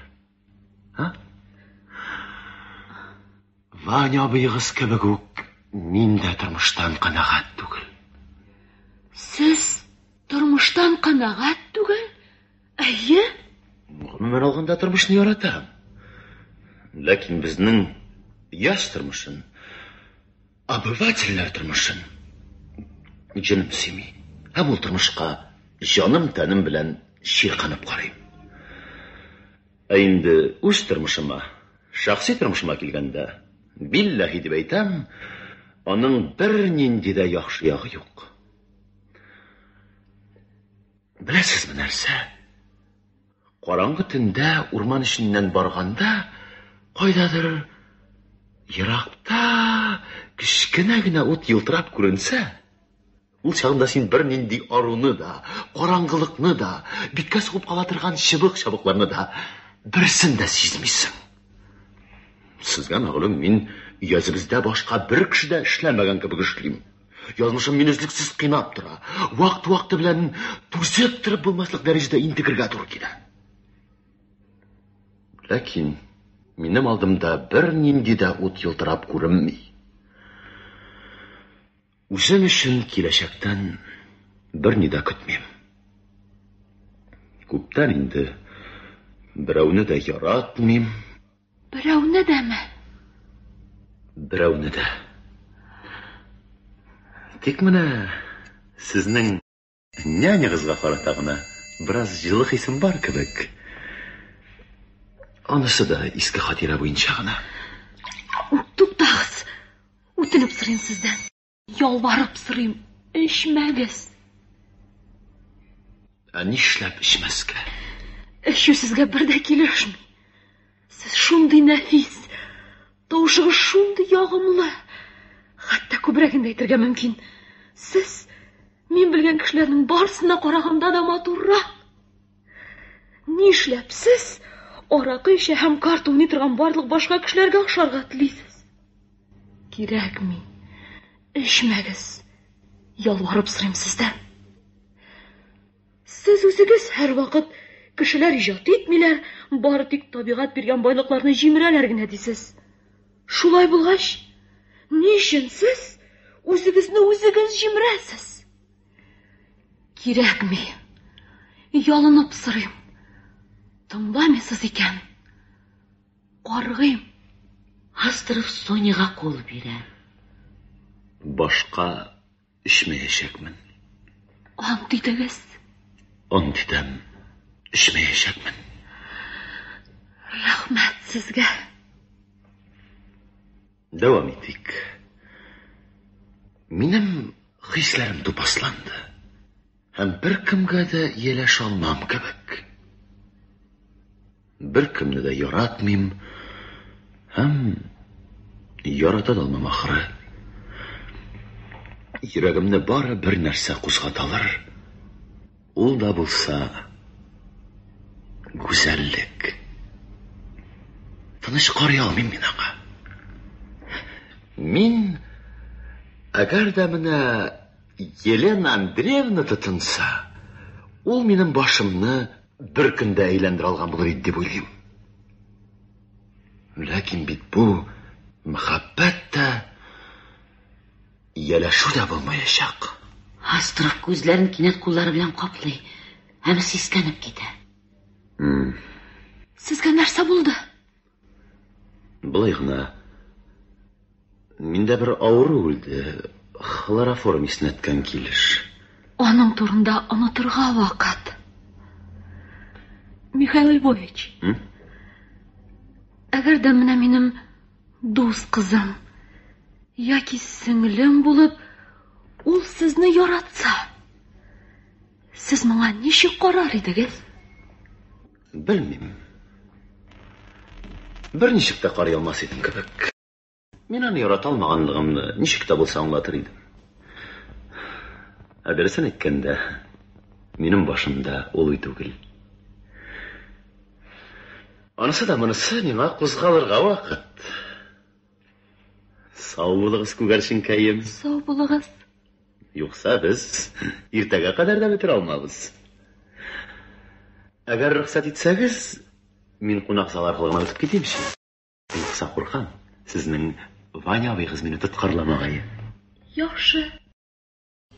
Ваня абыегыз кебек үк мин дә тормыштан канагать түгел. Сез тормыштан канагать түгел? Әйе? Гомумән алганда тормышны яратам. Ләкин безнең яшь тормышын, обывательләр тормышын җаным сөйми. Һәм ул тормышка җаным тәнем белән чирканып карыйм. Инде үз тормышыма, шәхси тормышыма килгәндә, билләһи дип әйтәм, аның бер нинди дә яхшы ягы юк. Беләсезме нәрсә? Караңгы төндә урман эченнән барганда, кайдадыр еракта кечкенә генә ут йылтырап күренсә, ул чагында син бер нинди аруны да, караңгылыкны да, биткә сугып кала торган чыбык-чабыкларны да берсен дә сизмисең. Сезгә мәгълүм, мин Языбызда башка бер кеше дә эшләмәгән кебек эшлим. Язмышым мине үзлексез кыйнап тора. Вакыт-вакыты белән түзеп торып булмаслык дәрәҗәдә интегергә туры килә. Ләкин минем алдымда бер нинди дә ут йылтырап күренми. Үзем өчен киләчәктән бер ни дә көтмим. Күптән инде берәүне дә яратмыйм. Берәүне дәме? Берәүне дә. Тик менә сезнең нянягызга карата гына бераз җылы хисем бар кебек. Анысы да иске хатира буенча гына. Туктагыз. Үтенеп сорыйм сездән. Ялварып сорыйм. Эчмәгез. Нишләп эчмәскә? Эчү сезгә бер дә килешми. Сез шундый нәфис, тавышыгыз шундый ягымлы. Хәтта күбрәген дә әйтергә мөмкин. Сез мин белгән кешеләрнең барысына караганда да матуррак. Нишләп сез аракы эчә һәм карта уйный торган барлык башка кешеләргә охшарга телисез? Кирәкми. Эчмәгез. Ялварып сорыйм сездән. Сез үзегез һәрвакыт кешеләр иҗат итмиләр, бары тик табигать биргән байлыкларны җимерәләр генә дисез. Шулай булгач, ни өчен сез үзегезне үзегез җимерәсез? Кирәкми. Ялынып сорыйм. Тыңламыйсыз икән. Каргыйм. Астров Соняга кул бирә. Башка эчмәячәкмен. Ант итегез. Ант итәм, эчмәячәкмен. Рәхмәт сезгә. Дәвам итик. Минем хисләрем тупасланды. Һәм бер кемгә дә ияләшә алмам кебек. Бер кемне дә яратмыйм. Һәм ярата да алмам ахыры. Йөрәгемне бары бер нәрсә кузгаталар. Ул да булса гүзәллек. Тыныч карый алмыйм мин аңа. Мин әгәр дә менә Елена Андреевна тотынса, ул минем башымны бер көндә әйләндерә алган булыр иде дип уйлыйм. Ләкин бит бу мәхәббәт тә, ияләшү дә булмаячак. Астров күзләрен кинәт куллары белән каплый һәм сискәнеп китә. Сезгә нәрсә булды? Булай гына. Миндә бер авыру үлде. Хлороформ иснәткән килеш. Аның турында онытырга вакыт. Михаил Львович. Әгәр дә менә минем дус кызым яки сеңлем булып, ул сезне яратса, сез моңа ничек карар идегез? Белмим. Бер ничек тә карый алмас идем кебек. Мин аны ярата алмаганлыгымны ничек тә булса аңлатыр идем. Дөресен әйткәндә, минем башымда ул түгел. Анысы да монысы миңа кузгалырга вакыт. Сау булыгыз, күгәрченкәем. Сау булыгыз. Юкса без иртәгә кадәр да бетер алмабыз. Әгәр рөхсәт итсәгез, мин кунак залар кылгына үтеп китимче. Юкса куркам, сезнең Ваня абыйгыз мине тоткарламагае. Яхшы.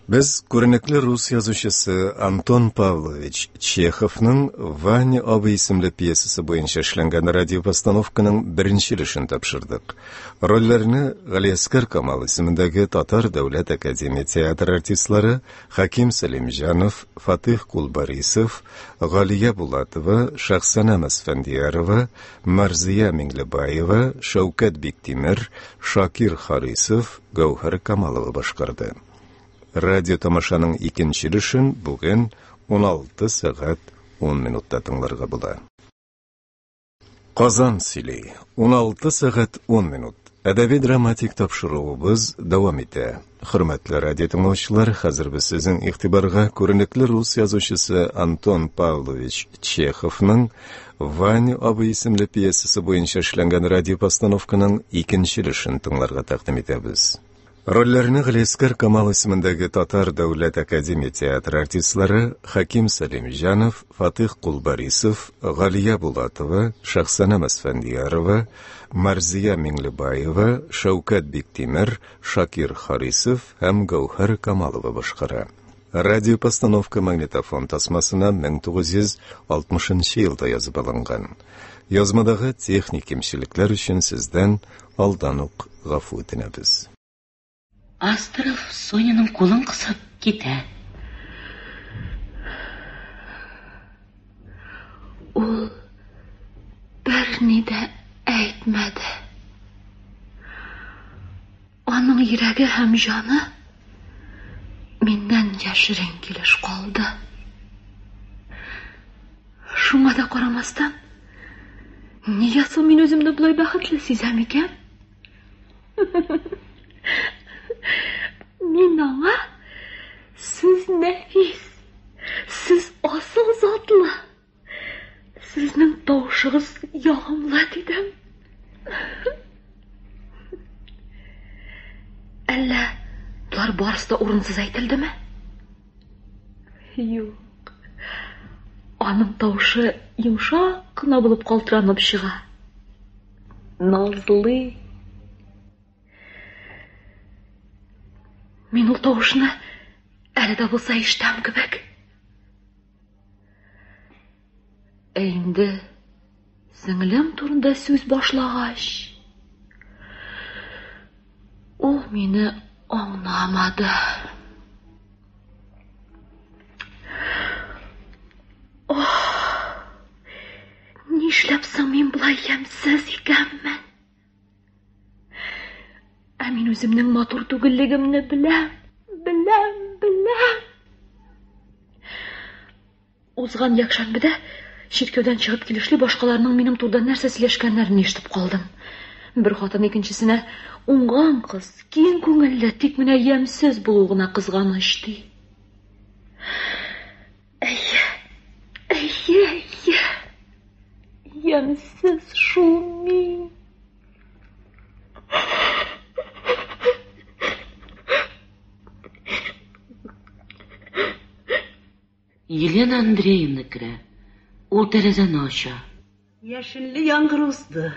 Biz күренекле рус язучысы Антон Павлович Чеховның «Ваня абый» исемле пьесасы буенча эшләнгән радиопостановканың беренче өлешен тапшырдык. Рольләрне Галиәскәр Камал исемендәге Татар дәүләт академия театр артистлары Хаким Салимҗанов, Фатих Кулбарисов, Галия Булатова, Шахсана Мәсфәндиярова, Марзия Миңлебаева, Шәүкәт Биктимер, Шакир Харисов, Гәүһәр Камалова башкарды. Радио тамашаның икенче өлешен бүген 16 сәгать 10 минутта тыңларга була. Казан сөйли. 16 сәгать 10 минут. Әдәби драматик тапшыруыбыз дәвам итә. Хөрмәтле радио тыңлаучылар, хәзер без сезнең игътибарга күренекле рус язучысы Антон Павлович Чеховның «Ваня абый» исемле пьесасы буенча эшләнгән радио постановканың икенче өлешен тыңларга тәкъдим итәбез. Рольләрне Галискар Камал исемендәге Татар дәүләт академия театры артистлары Хаким Салимҗанов, Фатих Кулбарисов, Галия Булатова, Шахсана Мәсфәндиярова, Марзия Миңлебаева, Шәүкәт Биктимер, Шакир Харисов һәм Гәүһәр Камалова башкара. Радио постановка магнитофон тасмасына 1960 елда язып алынган. Язмадагы техник кимчелекләр өчен сездән алдан ук гафу үтенәбез. Астров Соняның қолын қысып китә. Ул бер ни дә әйтмәде. Аның йөрәге һәм җаны миннән яшерен килеш калды. Шуңа да карамастан, нигә соң мин үземне булай бәхетле сизәм икән? Мин аңа, сез нәфис, сез асыл затлы, сезнең тавышыгыз ягымлы дидем. Әллә булар барысы да урынсыз әйтелдеме? Юк. Аның тавышы йомшак кына булып калтыранып чыга. Назлы. Мин ул тавышны әле дә булса ишетәм кебек. Инде сеңлем турында сүз башлагач, ул мине аңламады. Нишләп соң мин булай ямьсез икәнмен? Ә мин үземнең матур түгеллегемне беләм. Узган якшәмбедә чиркәүдән чыгып килешле башкаларның минем турда нәрсә сөйләшкәннәрен ишетеп калдым. Бер хатын икенчесенә уңган кыз, киң күңелле, тик менә ямьсез булу гына кызганыч ди. Әйе. Ямьсез шул мин. Елена Андреевна керә. Ул тәрәзәне ача. Яшенле яңгыр узды.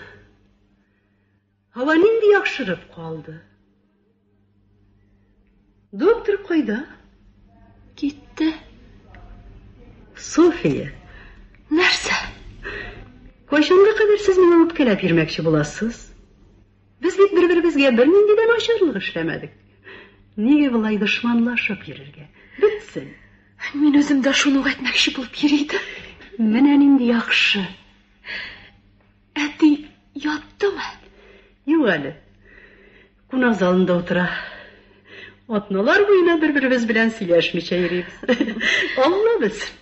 Һава нинди яхшырып калды. Доктор кайда? Китте. София. Нәрсә? Кайчанга кадәр сез мине үпкәләп йөрмәкче буласыз? Без бит бер-беребезгә бернинди дә начарлык эшләмәдек. Нигә болай дошманлашып йөрергә? Бетсен. Мин үзем дә шуны әйтмәкче булып йөридем. Менә нинди яхшы. Әти яттымы? Юк әле. Кунак залында утыра. Атналар буена бер-беребез белән сөйләшмичә йөрибез. Алла белсен.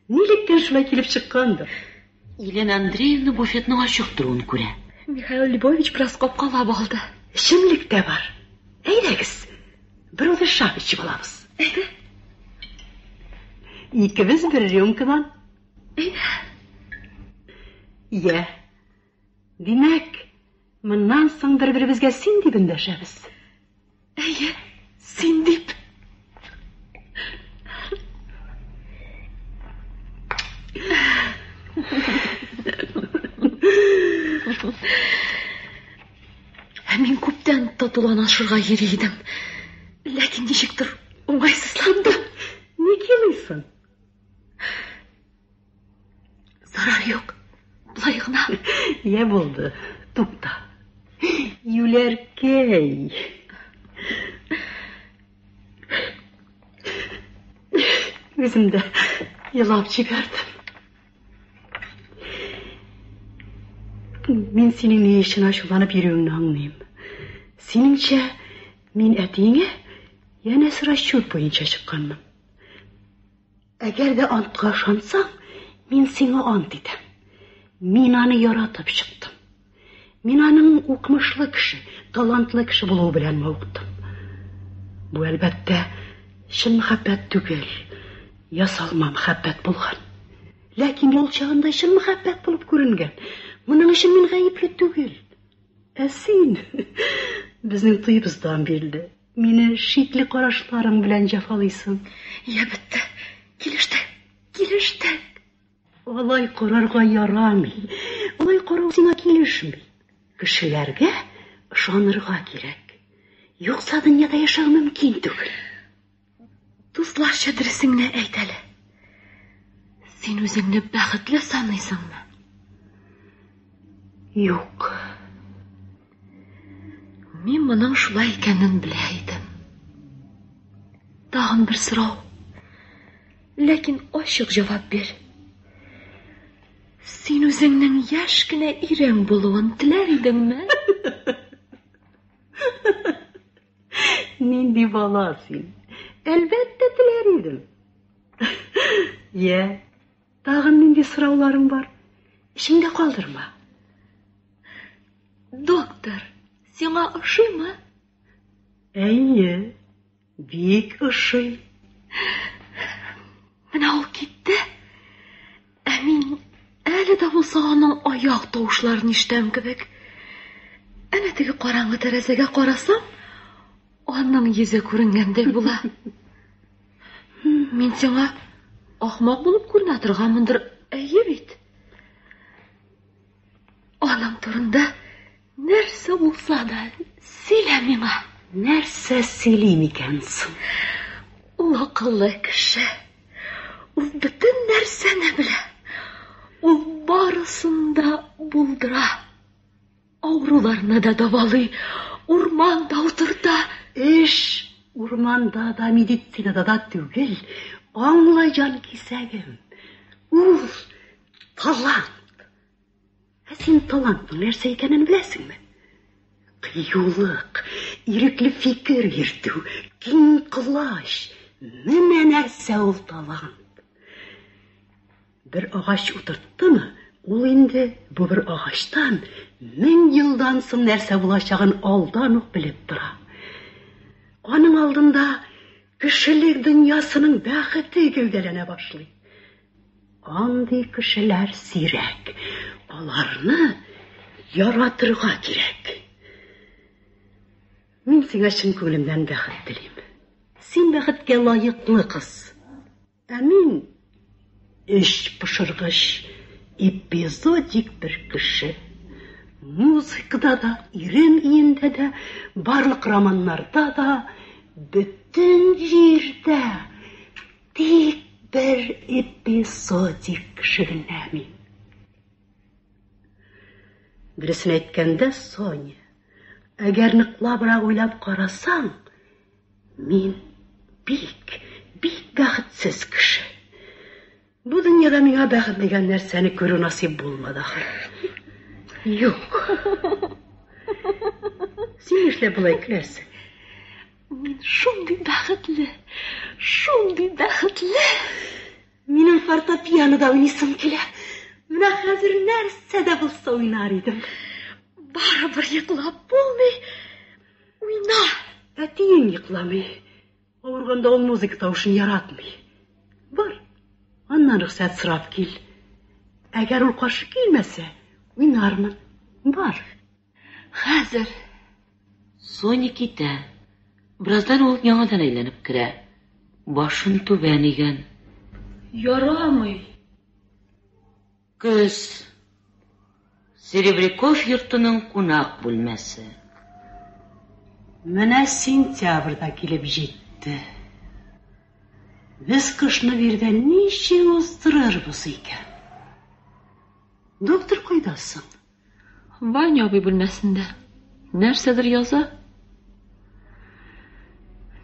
Нилектән шулай килеп чыккандыр? Елена Андреевна буфетның ачык торуын күрә. Михаил Львович бераз капкалап алды. Эчемлек тә бар. Әйдәгез. Бер үзе шап içеп алабыз. Икебез бер рюмкадан. Я. Димәк, моннан соң бер-беребезгә син дип эндәшәбез. Әйе, син дип. Мин күптән татуланышырга йөридем. Ләкин ничектер уңайсызландым. Ник елыйсың? Зарар юк. Булай гына. Я булды. Тукта. Юләркәй. Үземдә елап җибәрдем. Мин синең ни өчен ачуланып йөрүеңне аңлыйм. Синеңчә, мин әтиңә янәсе расчет буенча чыкканмын. Әгәр дә антка ышансаң, мин сиңа ант итәм. Мин аны яратып чыктым. Мин аның укмышлы кеше, талантлы кеше булуы белән мавыктым. Бу әлбәттә чын мәхәббәт түгел, ясалма мәхәббәт булган. Ләкин ул чагында чын мәхәббәт булып күренгән. Моның өчен мин гаепле түгел. Ә син безнең туйыбыздан бирле мине шикле карашларың белән җәфалыйсың. Я бетте. Килештек. Алай карарга ярамый. Алай карау сиңа килешми. Кешеләргә ышанырга кирәк. Юкса дөньяда яшәү мөмкин түгел. Дусларча дөресеңне әйт әле. Син үзеңне бәхетле саныйсыңмы? Юк. Мин моның шулай икәнен белә идем. Тагын бер сорау. Ләкин ачык җавап бир. Син үзеңнең яшь кенә ирең булуын теләр идеңме? Нинди бала син? Әлбәттә теләр идем. Я, тагын нинди сорауларың бар? Ишеңдә калдырма. Доктор, сиңа ошыймы? Әйе, бик ошый. Менә ул китте. Ә мин әле дә булса аның аяк тавышларын ишетәм кебек. Әнә теге караңгы тәрәзәгә карасам, аның йөзе күренгәндәй була. Мин сиңа ахмак булып күренә торганмындыр, әйе бит? Аның турында нәрсә булса да сөйлә миңа. Нәрсә сөйлим икәнсең? Ул акыллы кеше. Ул бөтен нәрсәне белә. Ул барысын да булдыра. Авыруларны да дәвалый, урманда утырта. Эш урманда да, медицинада да түгел. Аңлай җан кисәгем. Ул талант. Син талантның нәрсә икәнен беләсеңме? Кыюлык, ирекле фикер йөртү, киң кылач. Менә нәрсә ул талант. Бер агач утырттымы, ул инде бу бер агачтан 1000 елдан соң нәрсә булачагын алдан ук белеп тора. Аның алдында кешелек дөньясының бәхете гәүдәләнә башлый. Андый кешеләр сирәк. Аларны яратырга кирәк. Мин сиңа чын күңелемнән бәхет телим. Син бәхеткә лаеклы кыз. Ә мин эш пошыргыч, эпизодик бер кеше. Музыкада да, ирем иендә дә, барлык романнарда да, бөтен җирдә тик бер эпизодик кеше генә мин. Дөресен әйткәндә, Соня, әгәр ныклабрак уйлап карасаң, мин бик бәхетсез кеше. Бу дөньяда миңа бәхет дигән нәрсәне күрү насип булмады ахыр. Юк. Син эшләп булай көләсең. Мин шундый бәхетле. Минем фортепианода уйнасым килә. Менә хәзер нәрсә дә булса уйнар идем. Барыбер йоклап булмый. Уйна. Әтиең йокламый. Авырганда ул музыка тавышын яратмый. Бар. Аннан рөхсәт сорап кил. Әгәр ул каршы килмәсә, уйнармын. Бар. Хәзер Соня китә. Бераздан ул яңадан әйләнеп керә. Башын түбән игән. Ярамый. Көз. Серебряков йортының кунак бүлмәсе. Менә сентябрьдә килеп җитте. Без кышны бирдә ничек уздырырбыз икән? Доктор кайдасың? Ваня абый бүлмәсендә. Нәрсәдер яза?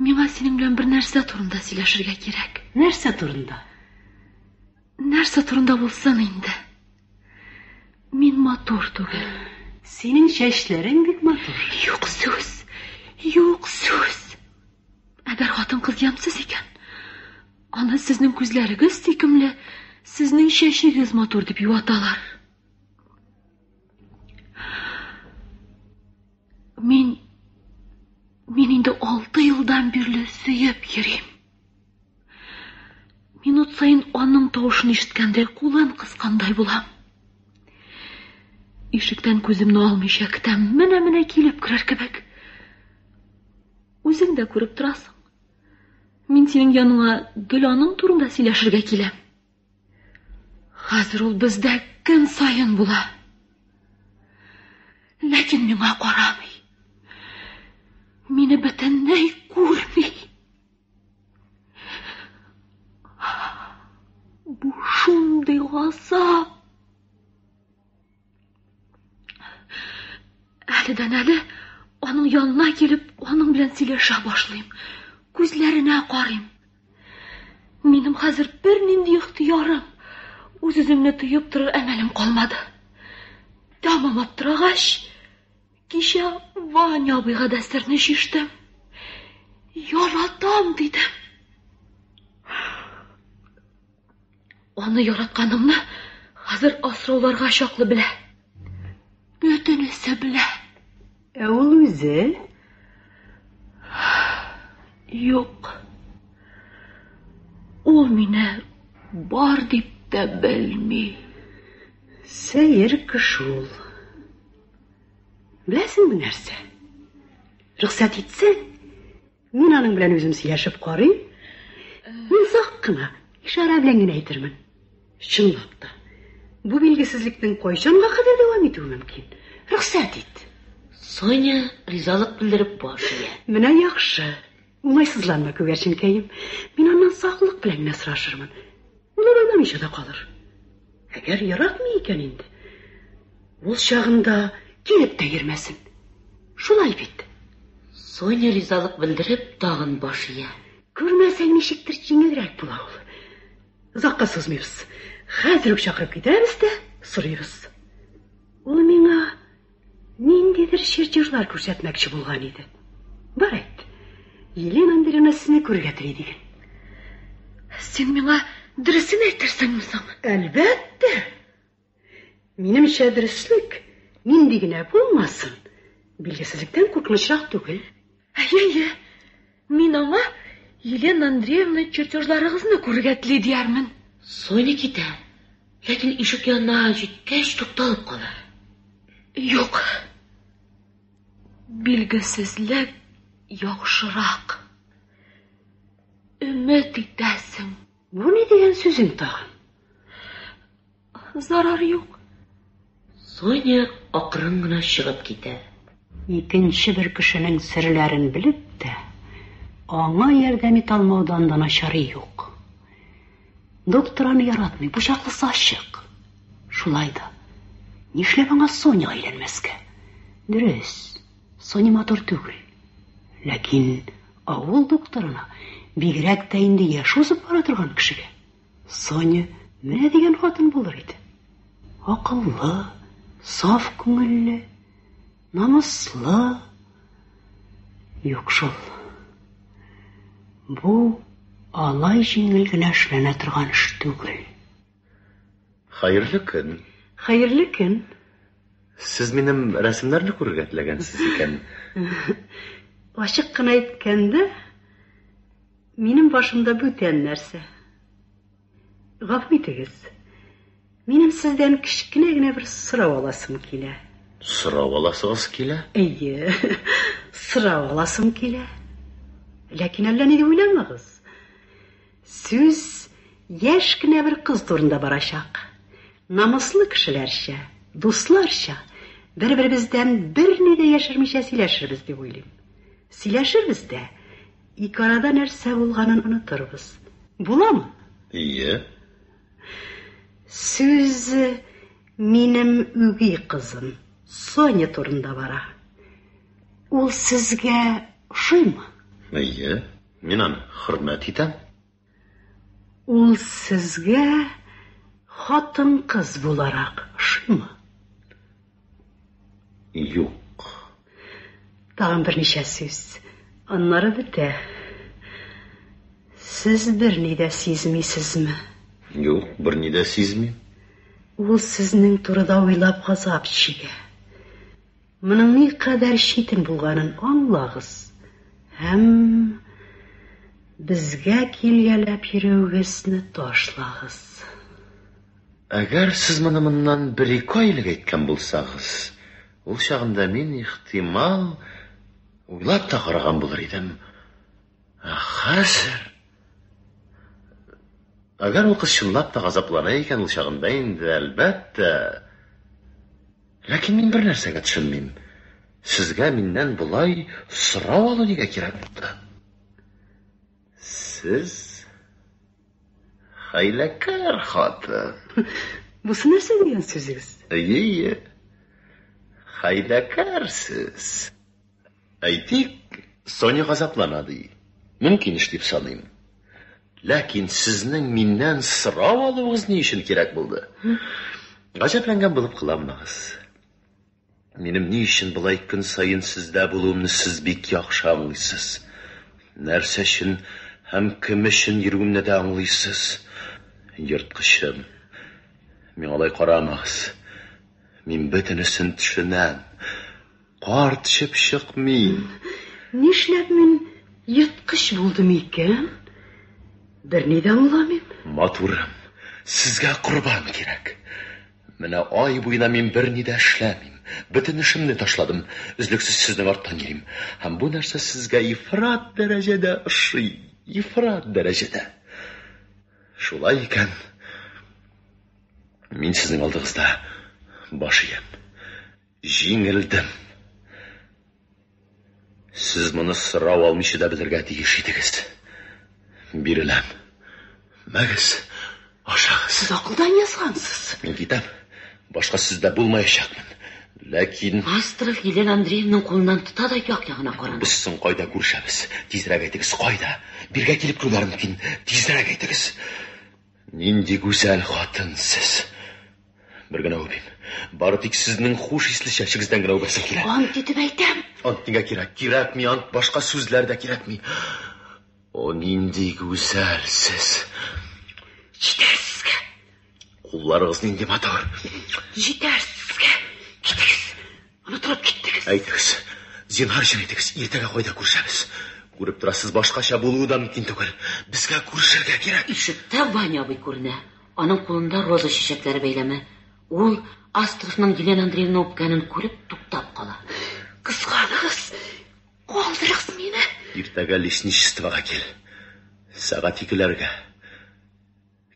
Миңа синең белән бер нәрсә турында сөйләшергә кирәк. Нәрсә турында? Нәрсә турында булсын инде. Мин матур түгел. Синең чәчләрең бик матур. Юк сүз. Әгәр хатын-кыз ямсыз икән, аны сезнең күзләрегез сөйкемле, сезнең чәчегез матур дип юаталар. Мен инде 6 елдан бирле сөйеп йөрим. Минут сайын аның тавышын ишеткәндә кулым кыскандай булам. Ишектән күземне алмыйча көтәм, менә килеп керер кебек. Үзең дә күреп торасың. Мин синең яныңа гел аның турында сөйләшергә киләм. Хәзер ул бездә көн сайын була. Ләкин миңа карамый. Мине бөтенләй күрми. Бу шундый газап. Әледән-әле аның янына килеп, аның белән сөйләшә башлыйм. Күзләренә карыйм. Минем хәзер бернинди ихтыярым, үз-үземне тыеп торыр әмәлем калмады. Тамамлап торгач, кичә Ваня абыйга да серне шиштем. Яратам дидем. Аны яратканымны хәзер асрауларга чаклы белә. Бөтенесе белә. Ә ул үзе? Юк. Ул мине бар дип тә белми. Сәер кеше ул. Беләсеңме нәрсә? Рөхсәт итсәң, мин аның белән үзем сөйләшеп карыйм. Мин сак кына ишара белән генә әйтермен. Чынлап та, бу билгесезлекнең кайчанга кадәр дәвам итүе мөмкин? Рөхсәт ит. Соня ризалык белдереп баш ия. Менә яхшы. Уңайсызланма, күгәрченкәем. Мин аннан саклык белән генә сорашырмын. Ул уйламыйча да калыр. Әгәр яратмый икән инде, ул чагында килеп тә йөрмәсен. Шулай бит. Соня ризалык белдереп тагын баш ия. Күрмәсәң ничектер җиңелрәк була ул. Озакка сузмыйбыз. Хәзер үк чакырып китәбез дә сорыйбыз. Ул миңа ниндидер чертежлар күрсәтмәкче булган иде. Бар әйт. Елена Андреевна сине күрергә тели диген. Син миңа дөресен әйтерсеңме соң? Әлбәттә. Минемчә дөреслек нинди генә булмасын, билгесезлектән куркынычрак түгел. Әйе. Мин аңа Елена Андреевна чертежларыгызны күрергә тели диярмен. Соня китә. Ләкин ишек янына җиткәч тукталып кала. Юк. Билгесезлек яхшырак. Өмет итәсең. Бу ни дигән сүзең тагын? Зарар юк. Соня акрын гына чыгып китә. Икенче бер кешенең серләрен белеп тә, аңа ярдәм итә алмаудан да начары юк. Доктор аны яратмый, бу чаклысы ачык. Шулай да, нишләп аңа Соня әйләнмәскә? Дөрес, Соня матур түгел. Ләкин авыл докторына бигрәк тә инде яшь узып бара торган кешегә Соня менә дигән хатын булыр иде. Акыллы, саф күңелле, намыслы. Юк шул. Бу алай җиңел генә эшләнә торган эш түгел. Хәерле көн. Хәерле көн. Сез минем рәсемнәрне күрергә теләгәнсез икән. Ачык кына әйткәндә, минем башымда бүтән нәрсә. Гафу итегез. Минем сездән кичкенә генә бер сорау аласым килә. Сорау аласыгыз килә? Әйе, сорау аласым килә. Ләкин әллә ни дип уйламагыз. Сүз яшь кенә бер кыз турында барачак. Намыслы кешеләрчә, дусларча, бер-беребездән берни дә яшермичә сөйләшербез дип уйлыйм. Сөйләшербез дә, ике арада нәрсә булганын онытырбыз. Буламы? Ие. Сүз минем үги кызым, Соня турында бара. Ул сезгә ошыймы? Ие. Мин аны хөрмәт итәм. Ул сезгә хатын-кыз буларак ошыймы? Юк. Тагын берничә сүз. Аннары бетә. Сез берни дә сизмисезме? Юк, берни дә сизмим. Ул сезнең турыда уйлап газап чигә. Моның ни кадәр читен булганын аңлагыз. Һәм безгә килгәләп йөрүегезне ташлагыз. Әгәр сез моны моннан 1-2 ай элек әйткән булсагыз, ул чагында мин ихтимал уйлап та караган булыр идем. Хәзер әгәр ул кыз чынлап та газаплана икән ул чагында инде, әлбәттә. Ләкин мин бер нәрсәгә төшенмим. Сезгә миннән булай сорау алу нигә кирәк булды? Сез хәйләкәр хатын. Бусы нәрсә дигән сүзегез? Әйе. Хәйләкәрсез. Әйтик, Соня газаплана ди. Мөмкин эш дип саныйм. Ләкин сезнең миннән сорау алуыгыз ни өчен кирәк булды? Гаҗәпләнгән булып кыламагыз. Минем ни өчен булай көн сайын сездә булуымны сез бик яхшы аңлыйсыз. Нәрсә өчен һәм кем өчен йөрүемне дә аңлыйсыз. Йырткычым. Мин алай карамагыз. Мин бөтенесен төшенәм. Карт чыпчык мин. Нишләп мин йырткыч булдым икән? Берни дә аңламыйм. Матурым, сезгә курбан кирәк. Менә ай буена мин берни дә эшләмим. Bütün işimni taşladım. Üzlüksüz sizden arttan gireyim. Hem bu нәрсә sizge ifrat derecede ışıy. İfrat derecede. Şulay iken min sizin aldığınızda başıyım. Жиңелдем. Siz bunu сорау алмыйча да белергә тиеш идегез. Биреләм. Мәгез, ашагыз. Siz акылдан язгансыз. Мин китәм. Башка сездә булмаячакмын. Ләкин Астров Елена Андреевнаның кулынан тота да як-ягына карана. Без соң кайда күрешәбез? Тизрәк әйтегез, кайда? Биргә килеп күрүләр мөмкин. Тизрәк әйтегез. Нинди гүзәл хатын сез. Бер генә үбим. Бары тик сезнең хуш исле чәчегездән генә үбәсем килә. Ант итеп әйтәм. Ант нигә кирәк? Кирәкми, ант башка сүзләр дә кирәкми. О нинди гүзәл сез. Җитәрсезгә. Кулларыгыз нинди матур. Җитәрсезгә. Китегез. Онытып киттегез. Әйтегез. Зинһар өчен әйтегез. Иртәгә кайда күрешәбез? Күреп торасыз, башкача булуы да мөмкин түгел. Безгә күрешергә кирәк. Ишектә Ваня абый күренә. Аның кулында роза чәчәкләре бәйләме. Ул Астровның Елена Андреевна үпкәнен күреп туктап кала. Кызганыгыз. Калдырыгыз мине. Иртәгә лесничествога кил. Сәгать 2-ләргә.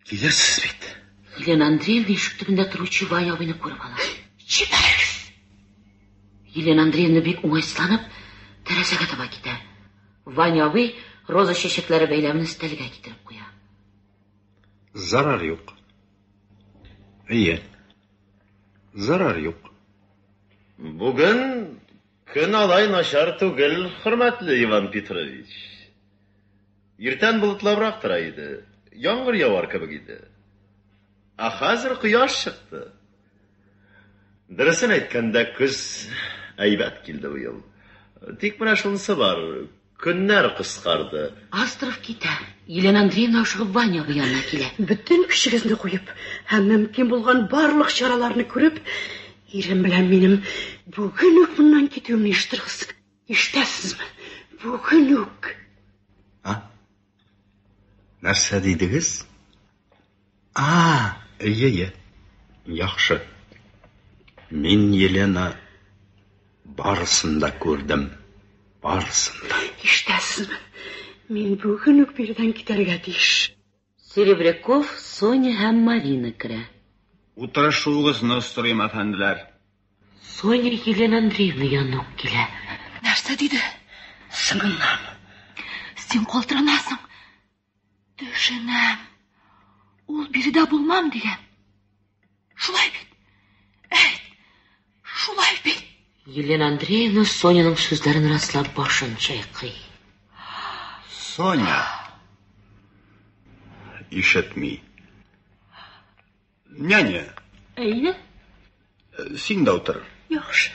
Килерсез бит. Елена Андреевна ишек төбендә торучы Ваня абыйны күреп ала. Җибәрегез. Елена Андреевна бик уңайсызланып, тәрәзәгә таба китә. Ваня абый роза чәчәкләре бәйләмен өстәлгә китереп куя. Зарар юк. Әйе. Зарар юк. Бүген көн алай начар түгел, хөрмәтле Иван Петрович. Иртән болытлабрак тора иде. Яңгыр явар кебек иде. Ә хәзер кояш чыкты. Дөресен әйткәндә, көз әйбәт килде бу ел. Тик менә шунысы бар, көннәр кыскарды. Астров китә. Елена Андреевна ашыгып Ваня абый янына килә. Bütün көчегезне куеп, һәм мөмкин булган барлык чараларны күреп, ирем белән минем бүген үк моннан китүемне ишетегез. Ишетәсезме? Бүген үк. Нәрсә дидегез? Әйе. Яхшы. Мин Елена барысын да күрдем. Барысын да. Ишетәсезме? Мин бүген үк бердән китәргә тиеш. Серебряков, Соня һәм Марина керә. Утырышуыгызны сорыйм, әфәнделәр. Соня Елена Андреевна янына ук килә. Нәрсә диде? Сыңыннам. Син калтыранасың. Төшенәм. Ул биредә булмам дигән. Шулай бит. Әйт. Шулай бит. Елена Андреевна Соняның сүзләрен раслап башын чайкый. Соня. Ишетми. Няня, Әйе? син дә утыр. Яхшы.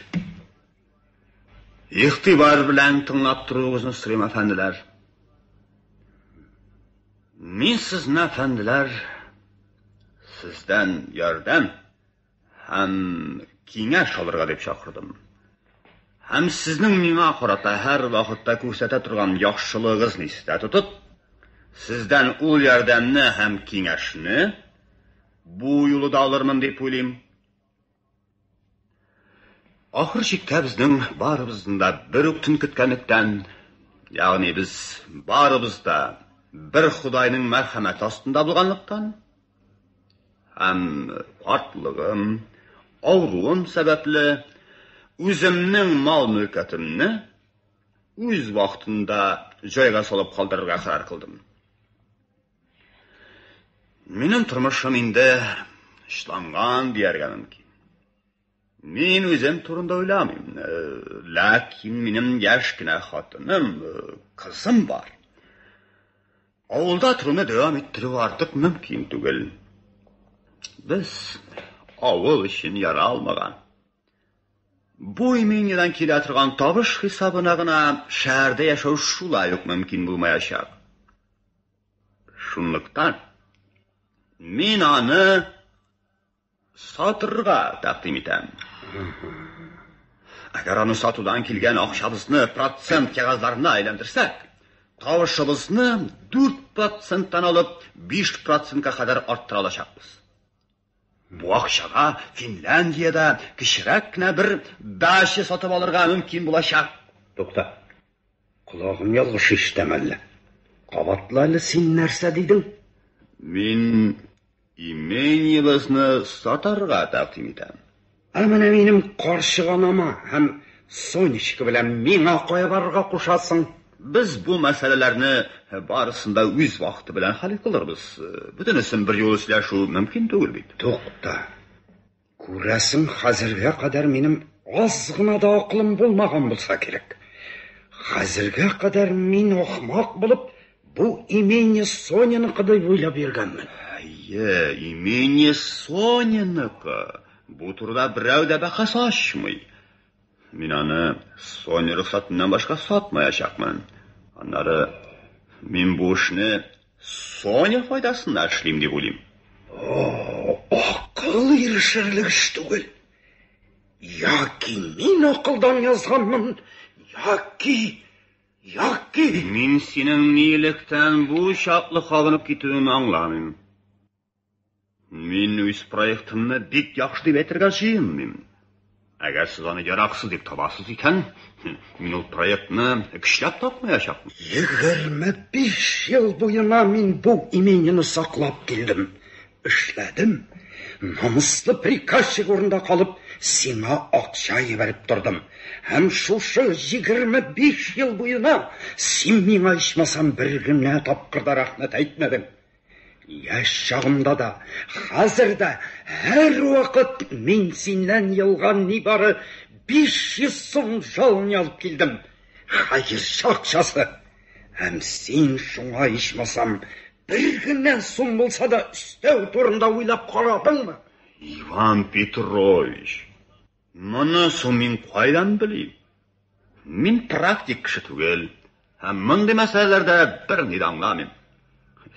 Ихтибар белән тыңлап торуыгызны сорыйм, әфәнделәр. Мин сезне, әфәнделәр, сездән ярдәм һәм киңәш алырга дип чакырдым. Һәм сезнең миңа карата һәр вакытта күрсәтә торган яхшылыгыгызны истә тотып, сездән ул ярдәмне һәм киңәшне бу юлы да алырмын дип уйлыйм. Ахыр чиктә безнең барыбызның да бер үк төн көткәнлектән, ягъни без барыбыз да бер Худайның мәрхәмәте астында булганлыктан, һәм картлыгым, авыруым сәбәпле үземнең мал-мөлкәтемне үз вакытында җайга салып калдырырга карар кылдым. Минем тормышым инде эшланган дияргә мөмкин. Мин үзем турында уйламыйм, ләкин минем яшь кенә хатыным, кызым бар. Авылда торуны дәвам иттерү артык мөмкин түгел. Без авыл өчен яра алмаган. Бу имениядән килә торган табыш хисабына гына шәһәрдә яшәү шулай ук мөмкин булмаячак. Шунлыктан мин аны сатырга тәкъдим итәм. Әгәр аны сатудан килгән акчабызны процент кәгазьләренә әйләндерсәк, тавышыбызны 4%-тан алып 5%-ка кадәр арттыра алачакбыз. Бу акчага Финляндиядә кечерәк кенә бер дача сатып алырга мөмкин булачак. Тукта. Кулагым ялгыш ишетәм. Кабатла әле син нәрсә дидең? Мин имениебезне сатарга тәкъдим итәм. Менә минем каршыганама һәм Сонечка белән миңа кая барырга кушасың? Biz bu мәсьәләләрне барысында үз вакыты белән хәл кылырбыз. Бөтенесен бер юл эшләшү мөмкин түгел бит. Тукта. Күрәсең, хәзергә кадәр минем аз гына да акылым булмаган булса кирәк. Хәзергә кадәр мин ахмак булып, бу имение Соняныкы дип уйлап йөргәнмен. Имение Соняныкы. Бу турыда берәү дә бәхәс ачмый. Мин аны Соня рөхсәтеннән башка сатмаячакмын. Аннары мин бу эшне Соня файдасына эшлим дип уйлыйм. Акыл ирешерлек эш түгел. Яки мин акылдан язганмын, яки мин синең нилектән бу чаклы кабынып китүен аңламыйм. Мин үз проектымны бик яхшы дип әйтергә җыенмыйм. Әгәр сез аны яраксыз дип табасыз икән, мин ул проектны көчләп тапмаячакмын. 25 ел буена мин бу именияне саклап килдем. Эшләдем. Намыслы приказчик урында калып, сиңа акча ебәреп тордым. Һәм шушы 25 ел буена син миңа ичмасам бер генә тапкыр да рәхмәт әйтмәдең. Яшь чагымда да, хәзер дә һәр вакыт мин синнән елган нибары 500 сум жалын алып килдем. Хәер акчасы. Һәм син шуңа ичмасам бер генә сум булса да өстәү турында уйлап карадыңмы? Иван Петрович, моны мин кайдан белим? Мин практик кеше түгел. Һәм мондый мәсьәләләрдә берни дә аңламыйм.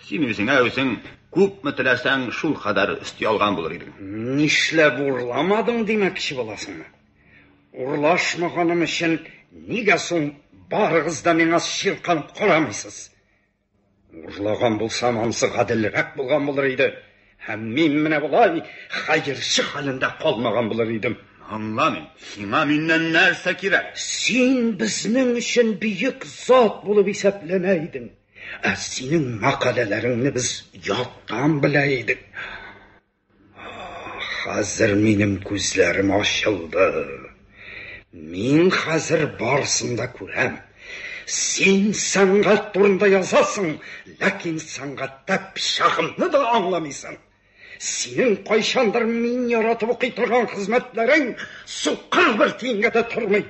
Син үзең күпме теләсәң шул кадәр өсти алган булыр идең. Нишләп урламадың димәкче буласыңмы? Урлашмаганым өчен нигә соң барыгыз да миңа чирканып карамыйсыз? Урлаган булсам, ансы гаделрәк булган булыр иде. Һәм мин менә булай хәерче хәлендә калмаган булыр идем. Аңламыйм. Сиңа миннән нәрсә кирәк? Син безнең өчен бөек зат булып исәпләнә идең. Синең мәкаләләреңне без яттан белә идек. Хәзер минем күзләрем ачылды. Мин хәзер барысын да күрәм. Син сәнгать турында язасың, ләкин сәнгатьтә пичагымны да аңламыйсың. Синең кайчандыр мин яратып укый торган хезмәтләрең сукыр бер тиенгә дә тормый.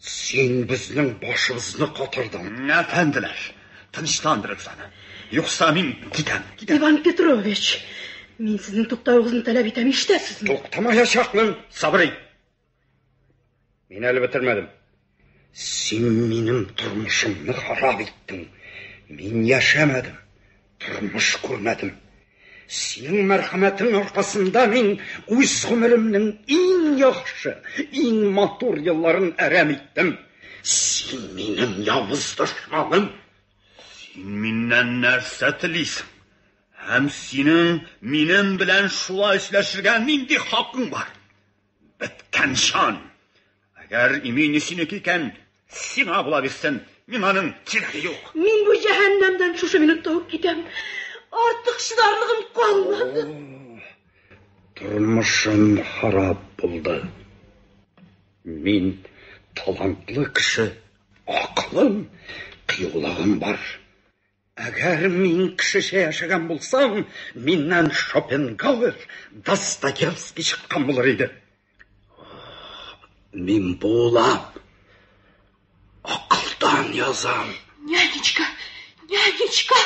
Син безнең башыбызны катырдың. Әфәнделәр, тынычландырыгыз аны. Юкса мин китәм. Иван Петрович, мин сезнең туктауыгызны таләп итәм, ишетәсезме? Туктамаячакмын, сабыр. Мин әле бетермәдем. Син минем тормышымны харап иттең. Мин яшәмәдем, тормыш күрмәдем. Синең мәрхәмәтең аркасында мин үз гомеремнең иң яхшы, иң матур елларын әрәм иттем. Син минем явыз дошманым. Син миннән нәрсә телисең? Һәм синең минем белән шулай эшләшергә нинди хакың бар? Беткән шан. Әгәр имени синеке икән, сиңа була бирсен. Мин аның кирәге юк. Мин бу җәһәннәмдән шушы минутта ук китәм. Артык шыдарлыгым калмады. Тормышым харап булды. Мин талантлы кеше, акылым, кыюлыгым бар. Әгәр мин кешечә яшәгән булсам, миннән Шопенгауэр, Достоевский чыккан булыр иде. Мин булам. Акылдан язам. Нянечка, нянечка.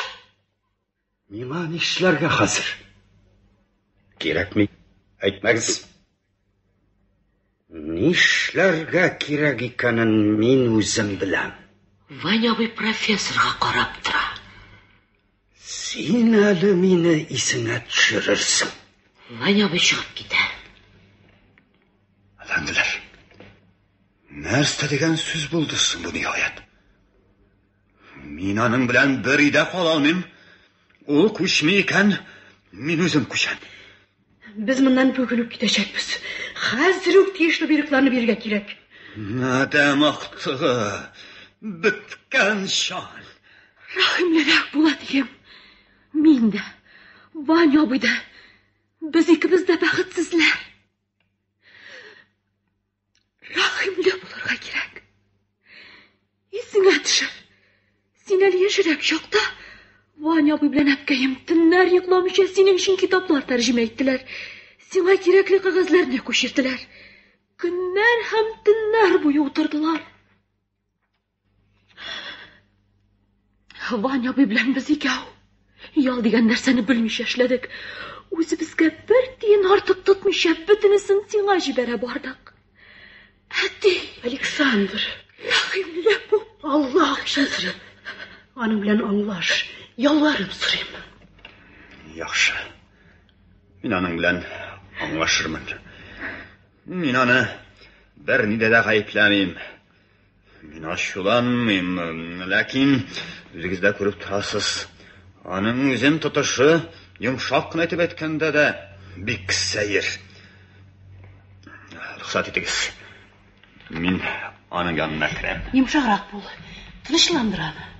Миңа нишләргә хәзер? Кирәкми, әйтмәгез. Нишләргә кирәк икәнен мин үзем беләм. Ваня абый профессорга карап тора. Син әле мине исеңә төшерерсең. Ваня абый чыгып китә. Әфәнделәр, нәрсә дигән сүз булды соң бу ниһаят? Мин аның белән бер өйдә кала алмыйм. Ул күчми икән, мин үзем күчәм. Без моннан бүген үк китәчәкбез. Хәзер үк тиешле бирыкларны бирергә кирәк. Надам актыгы, беткән шан. Рәхимлерәк була дигән. Мин дә, Ваня абый да, без икебез дә бәхетсезләр. Рәхимле булырга кирәк. Исеңә төшер. Син әле яшерәк чакта Ваня абый белән әпкәем төннәр йокламыйча синең өчен китаплар тәрҗемә иттеләр. Сиңа кирәкле кагазларны күчерделәр. Көннәр һәм төннәр буе утырдылар. Ваня абый белән без икәү ял дигән нәрсәне белмичә эшләдек. Үзебезгә бер тиен артык тотмыйча бөтенесен сиңа җибәрә бардык. Әти, Александр, рәхимле бул. Аллах өчен сорыйм. Аның белән аңлаш. Ялварып сорыйм. Яхшы. Мин аның белән аңлашырмын. Мин аны бер нидә дә гаепләмим. Мин ачуланмыйм, ләкин үзегез дә күреп торасыз. Аның үзен тотышы, йомшак кына әйтеп әйткәндә дә бик сәер. Рөхсәт итегез. Мин аның янына керәм. Йомшаграк бул. Тынычландыр аны.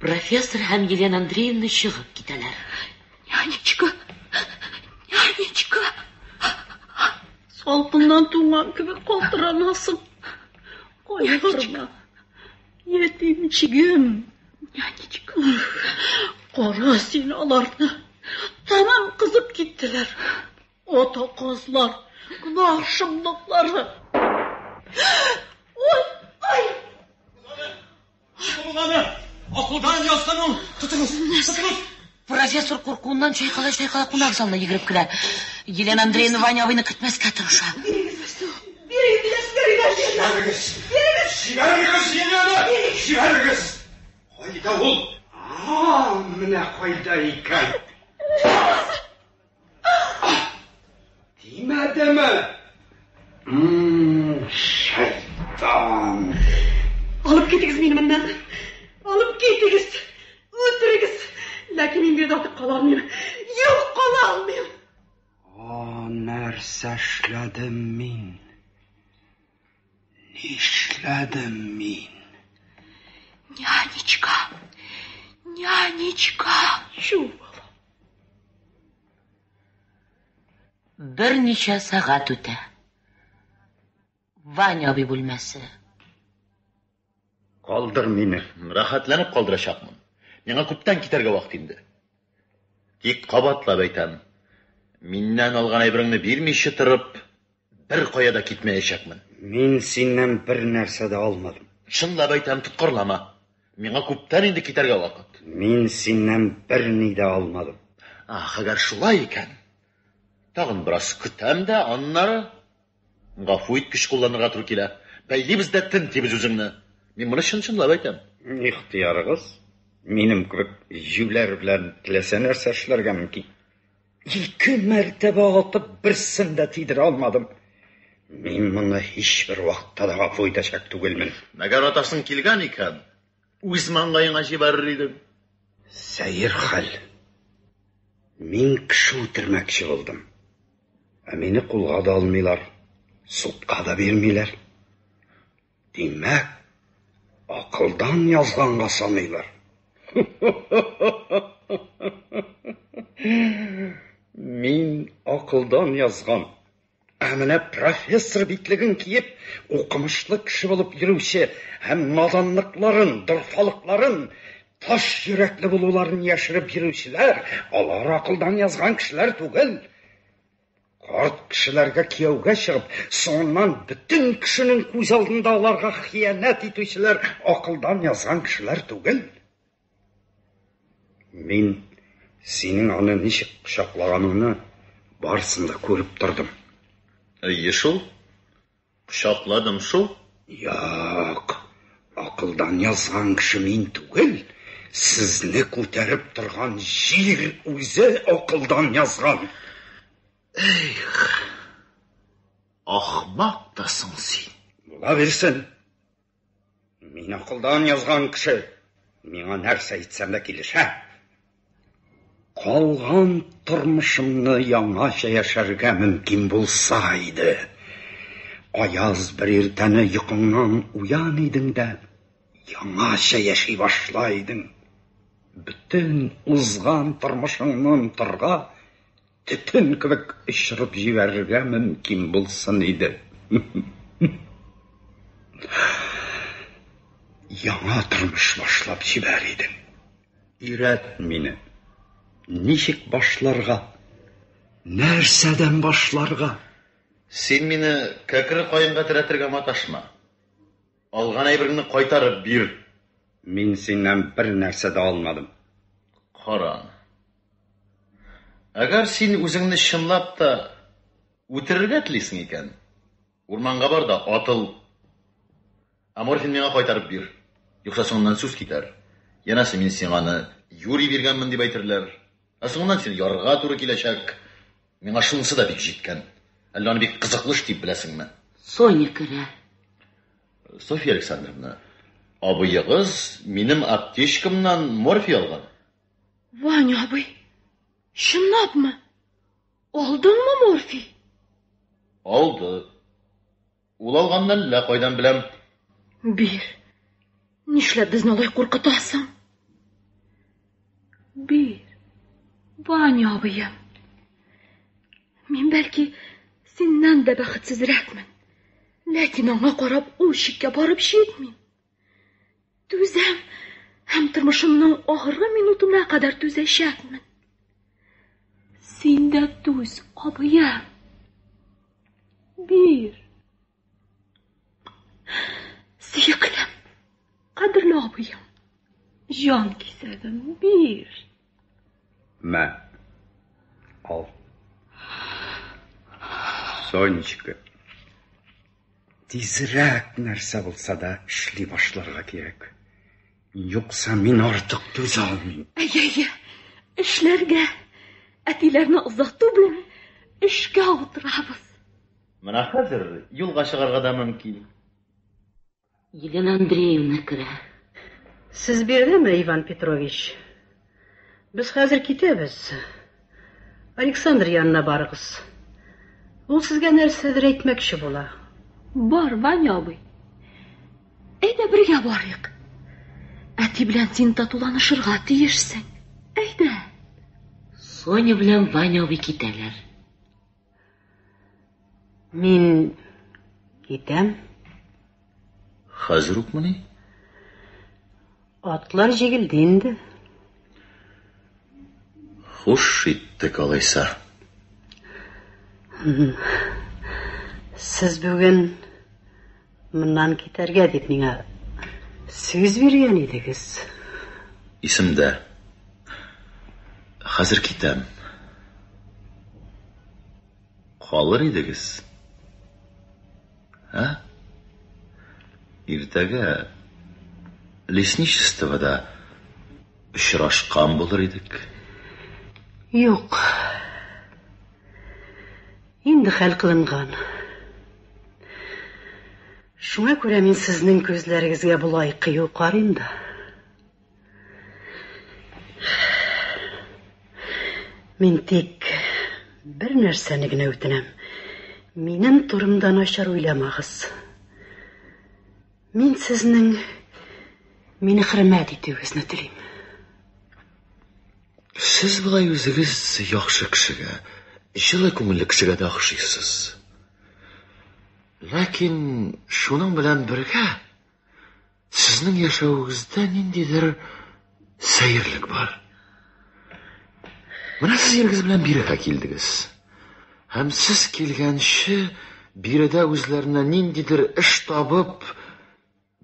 Профессор һәм Елена Андреевна чыгып китәләр. Нянечка, нянечка. Салкыннан туңган кебек калтыранасың. Кайгырма. Ятимчигем. Нянечка. Кара син аларны. Тамам кызып киттеләр. Ата кызлар, гынах шымлыклары. Ой, ой. Шуланы акылдан ясану. Тотыгыз. Профессор куркуыннан чайкала кунак залына йөгереп керә. Елена Андреевна Ваня абыйны көтмәскә тырыша. Шибәргез, Елена! Шибәргез! Кайда ул? Менә кайда икән? Тимәдеме? Шайтан! Алып китегез мине моннан. Алып китегез. Үтерегез. Ләкин мин бер дә кала алмыйм. Юк, кала алмыйм. Нәрсә эшләдем мин? Нишләдем мин? Нянечка, нянечка. Чувала. Берничә сәгать үтә. Ваня абый бүлмәсе. Калдыр мине. Рәхәтләнеп калдырачакмын. Миңа күптән китәргә вакыт инде. Тик кабатлап әйтәм. Миннән алган әйбереңне бирмичә торып, бер кая да китмәячәкмен. Мин синнән бер нәрсә дә алмадым. Чынлап әйтәм, тоткарлама. Миңа күптән инде китәргә вакыт. Мин синнән бер ни дә алмадым. Әгәр шулай икән, тагын бераз көтәм дә, аннары гафу иткеч кулланырга туры килә. Бәйлибез дә тентибез үзеңне. Мин моны чынлап әйтәм. Ихтыярыгыз. Минем күп җүләр белән теләсә нәрсә эшләргә мөмкин. 2 mәртәбә атып, берсен дә тидерә алмадым. Мин моны һичбер вакытта да гафу итәчәк түгелмен. Мәгәр атасың килгән икән, үз маңгаеңа җибәрер идең. Сәер хәл. Мин кеше үтермәкче булдым. Ә мине кулга да алмыйлар, судка да бирмиләр. Димәк, акылдан язганга саныйлар. Мин акылдан язган. Ә менә профессор битлеген киеп, укымышлы кеше булып йөрүче һәм наданлыкларын, дырфалыкларын, таш йөрәкле булуларын яшереп йөрүчеләр, алар акылдан язган кешеләр түгел. Карт кешеләргә кияүгә чыгып, соңыннан бүтән кешенең күз алдында аларга хыянат итүчеләр акылдан язган кешеләр түгел. Мин синең аны ничек кочаклаганыңны барсын да күреп тордым. Әйе шул. Кочакладым шул. Як, акылдан язган кеше мин түгел. Сезне күтәреп торган җир үзе акылдан язган. Ахмак тасың син. Була бирсен. Мин акылдан язган кеше. Миңа нәрсә әйтсәм дә килешә. Калган тормышымны яңача яшәргә мөмкин булса иде. Аяз бер иртәне йокыңнан уян идең дә, яңача яши башла идең. Бүтән узган тормышыңнан торга, төтен кебек ишрып җибәрергә мөмкин булсын иде. Яңа тормыш башлап җибәр идең. Өйрәт мине. Ничек башларга? Нәрсәдән башларга? Син мине кәкре каенга терәтергә маташма. Алган әйбергне кайтарып бир. Мин синнән бер нәрсә дә алмадым. Кара. Әгәр син үзеңне чынлап та үтерергә телисең икән, урманга бар да атыл. Морфин миңа кайтарып бир. Юкса соңыннан сүз китәр. Янәсе мин сиңа аны юри биргәнмен дип әйтерләр. Соңыннан син ярга туры киләчәк. Миңа шунысы да бик җиткән. Әллә аны бик кызыклы дип беләсеңме? Соня керә. Софья Александровна, абыегыз минем аптечкамнан морфий алган. Ваня абый, чынлапмы? Алдыңмы морфий? Алды. Ул алганнан лә кайдан беләм? Бир. Нишләп безне алай куркытасың? Бир. Ваня абыем. Мин бәлки синнән дә бәхетсезрәкмен. Ләкин аңа карап ул чиккә барып җитмим. Түзәм һәм тормышымның ахыргы минутына кадәр түзәчәкмен. Син дә түз, абыем. Бир. Сөеклем, кадерле абыем. Җан кисәгем, бир. Мә. Ал. Сонечка. Тизрәк нәрсә булса да эшли башларга кирәк. Юкса мин артык түзә алмыйм. Әйе, эшләргә. Әтиләрне озату белән эшкә утырабыз. Менә хәзер юлга чыгарга да мөмкин. Елена Андреевна керә. Сез бирдеме, Иван Петрович? Без хәзер китәбез. Александр янына барыгыз. Ул сезгә нәрсәдер әйтмәкче була. Бар, Ваня абый. Әйдә бергә барыйк. Әти белән син татуланышырга тиешсең. Әйдә. Соня белән Ваня абый китәләр. Мин китәм. Хәзер үкмени? Атлар җигелде инде. Хуш иттек алайса. Сез бүген моннан китәргә дип миңа сүз биргән идегез. Исемдә. Хәзер китәм. Калыр идегез. Ә? Иртәгә лесничествода очрашкан булыр идек. Юк. Инде хәл кылынган. Шуңа күрә мин сезнең күзләрегезгә булай кыю карыйм да. Мин тик бер нәрсәне генә үтенәм. Минем турымда начар уйламагыз. Мин сезнең мине хөрмәт итүегезне телим. Сез булай үзегез яхшы кешегә, җылы күңелле кешегә дә охшыйсыз. Ләкин шуның белән бергә сезнең яшәвегездә ниндидер сәерлек бар. Менә сез ирегез белән бирегә килдегез. Һәм сез килгәнче биредә үзләренә ниндидер эш табып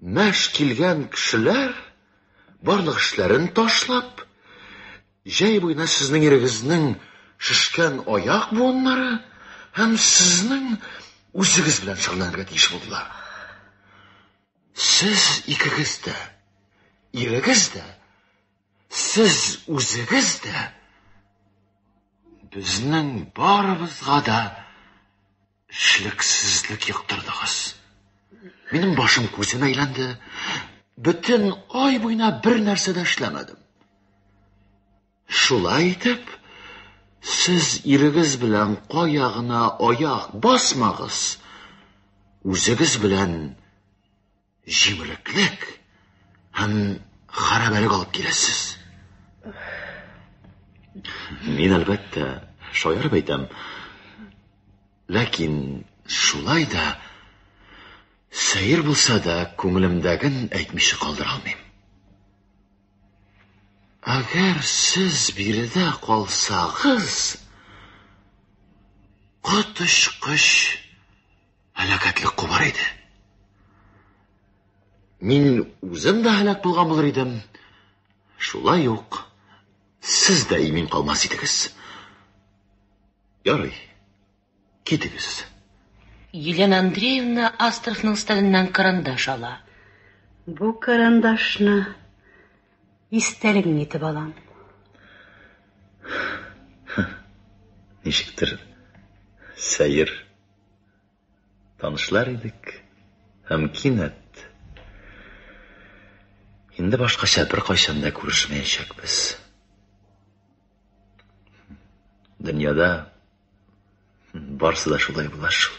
мәш килгән кешеләр барлык эшләрен ташлап, җәй буена сезнең ирегезнең шишкән аяк буыннары һәм сезнең үзегез белән шөгыльләнергә тиеш булдылар. Сез икегез дә, ирегез дә, сез үзегез дә безнең барыбызга да эшлексезлек йоктырдыгыз. Минем башым күзем әйләнде. Бөтен ай буена бер нәрсә дә эшләмәдем. Шулай итеп, сез ирегез белән кая гына аяк басмагыз, үзегез белән җимереклек һәм харабәлек алып киләсез. Мин әлбәттә шаярып әйтәм. Ләкин шулай да сәер булса да күңелемдәген әйтмичә калдыра алмыйм. Әгәр сез биредә калсагыз, котышкыч һәлакәтлек кубар иде. Мин үзем дә һәлак булган булыр идем. Шулай ук сез дә имин калмас идегез. Ярый, китегез. Елена Андреевна Астровның стәленнән карандаш ала. Бу карандашны истәлегем итеп алам. Ничектер сәер танышлар идек һәм кинәт инде башкача бер кайчан да күрешмәячәкбез. Дөньяда барсы да шулай була шул.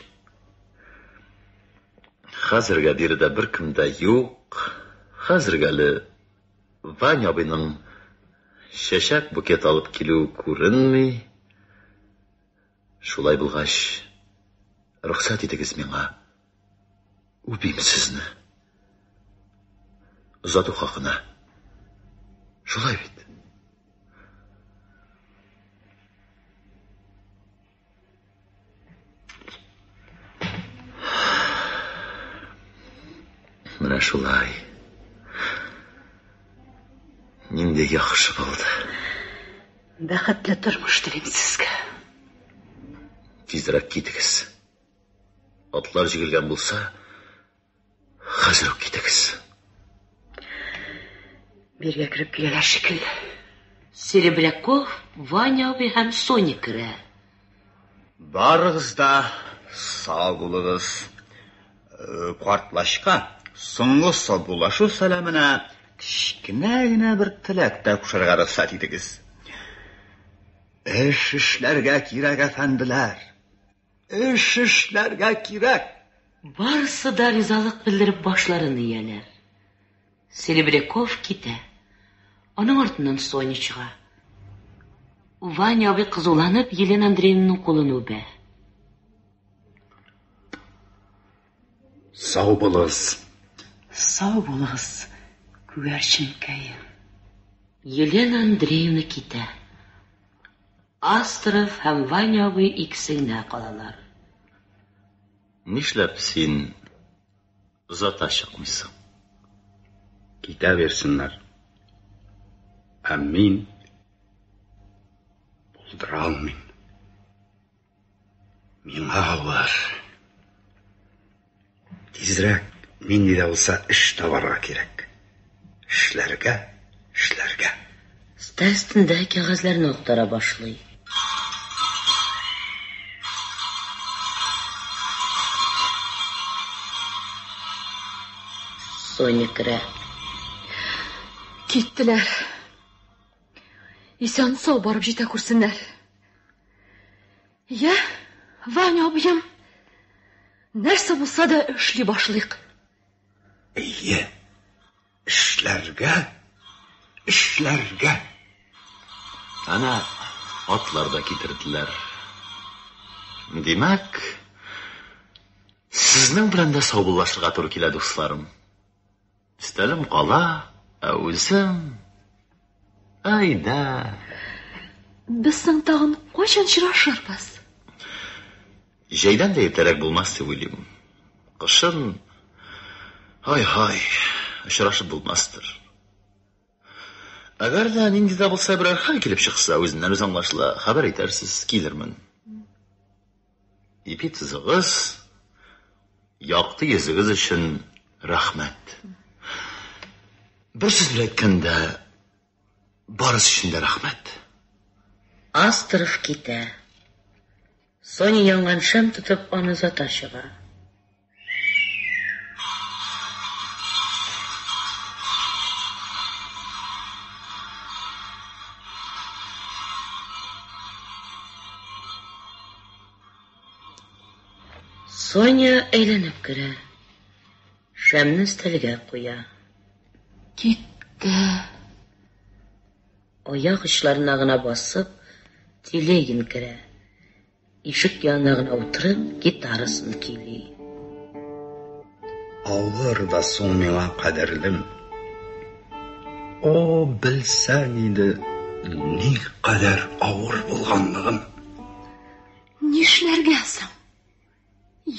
Хәзергә биредә беркем дә юк. Хәзергәле Ваня абыйның чәчәк букет алып килү күренми. Шулай булгач, рөхсәт итегез миңа. Үпим сезне. Озату хакына. Шулай бит. Менә шулай. Нинди яхшы булды. Бәхетле тормыш телим сезгә. Тизрәк китегез. Атлар җигелгән булса, хәзер үк китегез. Биргә кереп киләләр шикелле. Серебряков, Ваня абый һәм Соня керә. Барыгыз да сау булыгыз. Картлашка соңгы саубулашу сәламенә кичкенә генә бер теләк тә кушарга рөхсәт итегез. Эш эшләргә кирәк, әфәнделәр. Эш эшләргә кирәк. Барысы да ризалык белдереп башларын ияләр. Серебряков китә. Аның артыннан Соня чыга. Ваня абый кызуланып Елена Андреевнаның кулын үбә. Сау булыгыз. Сау булыгыз, күгәрченкәй. Елена Андреевна китә. Астров һәм Ваня абый икесе генә калалар. Нишләп син озата чыкмыйсың? Китә берсеннәр. Мин булдыра алмыйм. Миңа авыр. Тизрәк миндә дә булса эш табарга кирәк. Эшләргә. Стәл өстендә кәгазьләрне актара башлый. Соня керә. Киттеләр. Исән сау барып җитә күрсеннәр. Я, Ваня абыем, нәрсә булса да эшли башлыйк. Ие, эшләргә. Ана, атлар да китерделәр. Димәк, сезнең белән дә саубуллашырга туры килә, дусларым. Өстәлем кала, ә үзем... Айда. Безнең тагын кайчан очрашырбыз? Җәйдән дә иртәрәк булмас дип уйлыйм. Кышын... Ай-һай, очрашып булмастыр. Әгәр дә нинди дә булса берәр хәл килеп чыкса, үзеннән үз аңлашыла, хәбәр итәрсез, килермен. Ипи сызыгыз, якты йөзегез өчен рәхмәт. Бер сүз белән әйткәндә, барысы өчен дә рәхмәт. Астров китә. Соня янган шәм тотып аны зата чыга. Соня әйләнеп керә. Шәмне өстәлгә куя. Китте. Аяк очларына гына басып, Телегин керә. Ишек янына гына утырып, гитарасын көйли. Авыр да соң миңа кадерлем. О, белсәң инде, ни кадәр авыр булганлыгын. Нишләргә соң?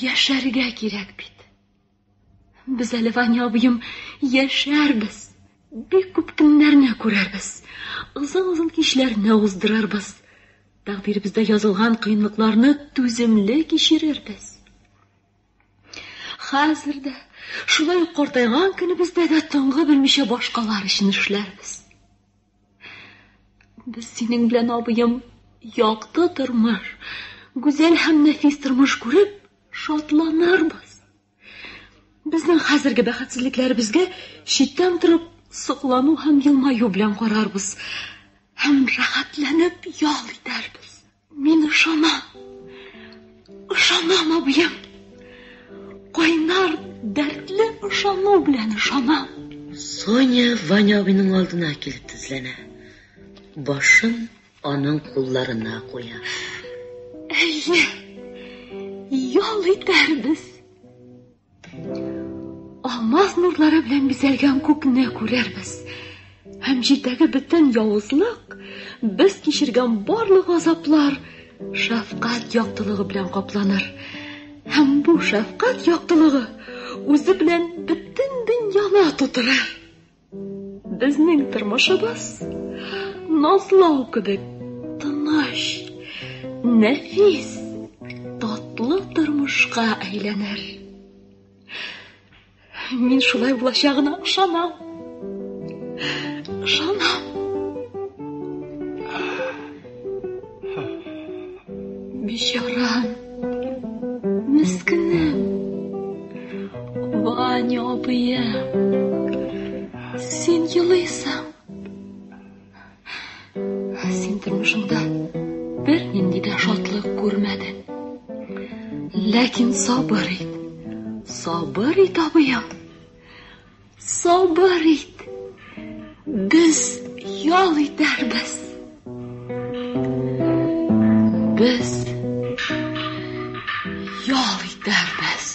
Яшәргә кирәк бит. Без әле Ваня абыем яшәрбез. Бик күп көннәрне күрәрбез. Озын кичләрне уздырырбыз. Тәкъдиребездә язылган кыенлыкларны түземле кичерербез. Хәзер дә шулай картайган көнебездә дә тыңгы белмичә башкалар өчен эшләрбез. Без синең белән абыем якты тормыш, гүзәл һәм нәфис тормыш күреп шатланырбыз. Безнең хәзерге бәхетсезлекләребезгә читтән торып соклану һәм елмаю белән карарбыз. Һәм рәхәтләнеп ял итәрбез. Мин ышанам абыем. Кайнар, дәртле ышану белән ышанам. Соня Ваня абыйның алдына килеп тезләнә. Башын аның кулларына куя. Әйе, ял итәрбез. Алмаз нурлары белән бизәлгән күкне күрәрбез. Һәм җирдәге бөтен явызлык, без кичергән барлык азаплар шәфкать яктылыгы белән капланыр. Һәм бу шәфкать яктылыгы үзе белән бөтен дөньяны тутырыр. Безнең тормышыбыз назлау кебек тыныч, нәфис, татлы тормышка әйләнер. Мин шулай булачагына ышанам. Бичарам, мискинем, Ваня абыем, син елыйсың. Син тормышыңда бер нинди дә шатлык күрмәдең. Ләкин сабыр ит абыем. Сабыр ит. Biz yol итәрбез. Biz yol итәрбез.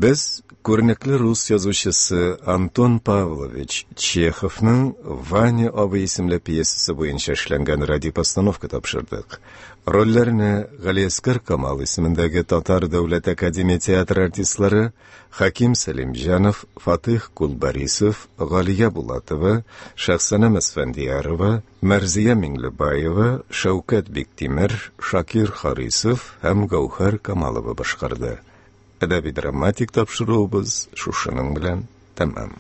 Biz ko'rnekli Rus yazuvchisi Anton Pavlovich Chekhovning Vanya Oba isimli piyesasi bo'yicha ishlangan radiopostanovka topshirdik. Rollarni G'aliyaskar Kamal ismidagi Tatar Davlat akademiya teatr artistlari Hakim Salimjanov, Fatih Kulbarisov, G'aliya Bulatova, Shahsanam Asfandiyarova, Marziya Minglibayeva, Shavkat Bektemir, Shakir Harisov ham Gavhar Kamalova boshqardi. Adabiy dramatik topshiruvimiz shushaning bilan tamam.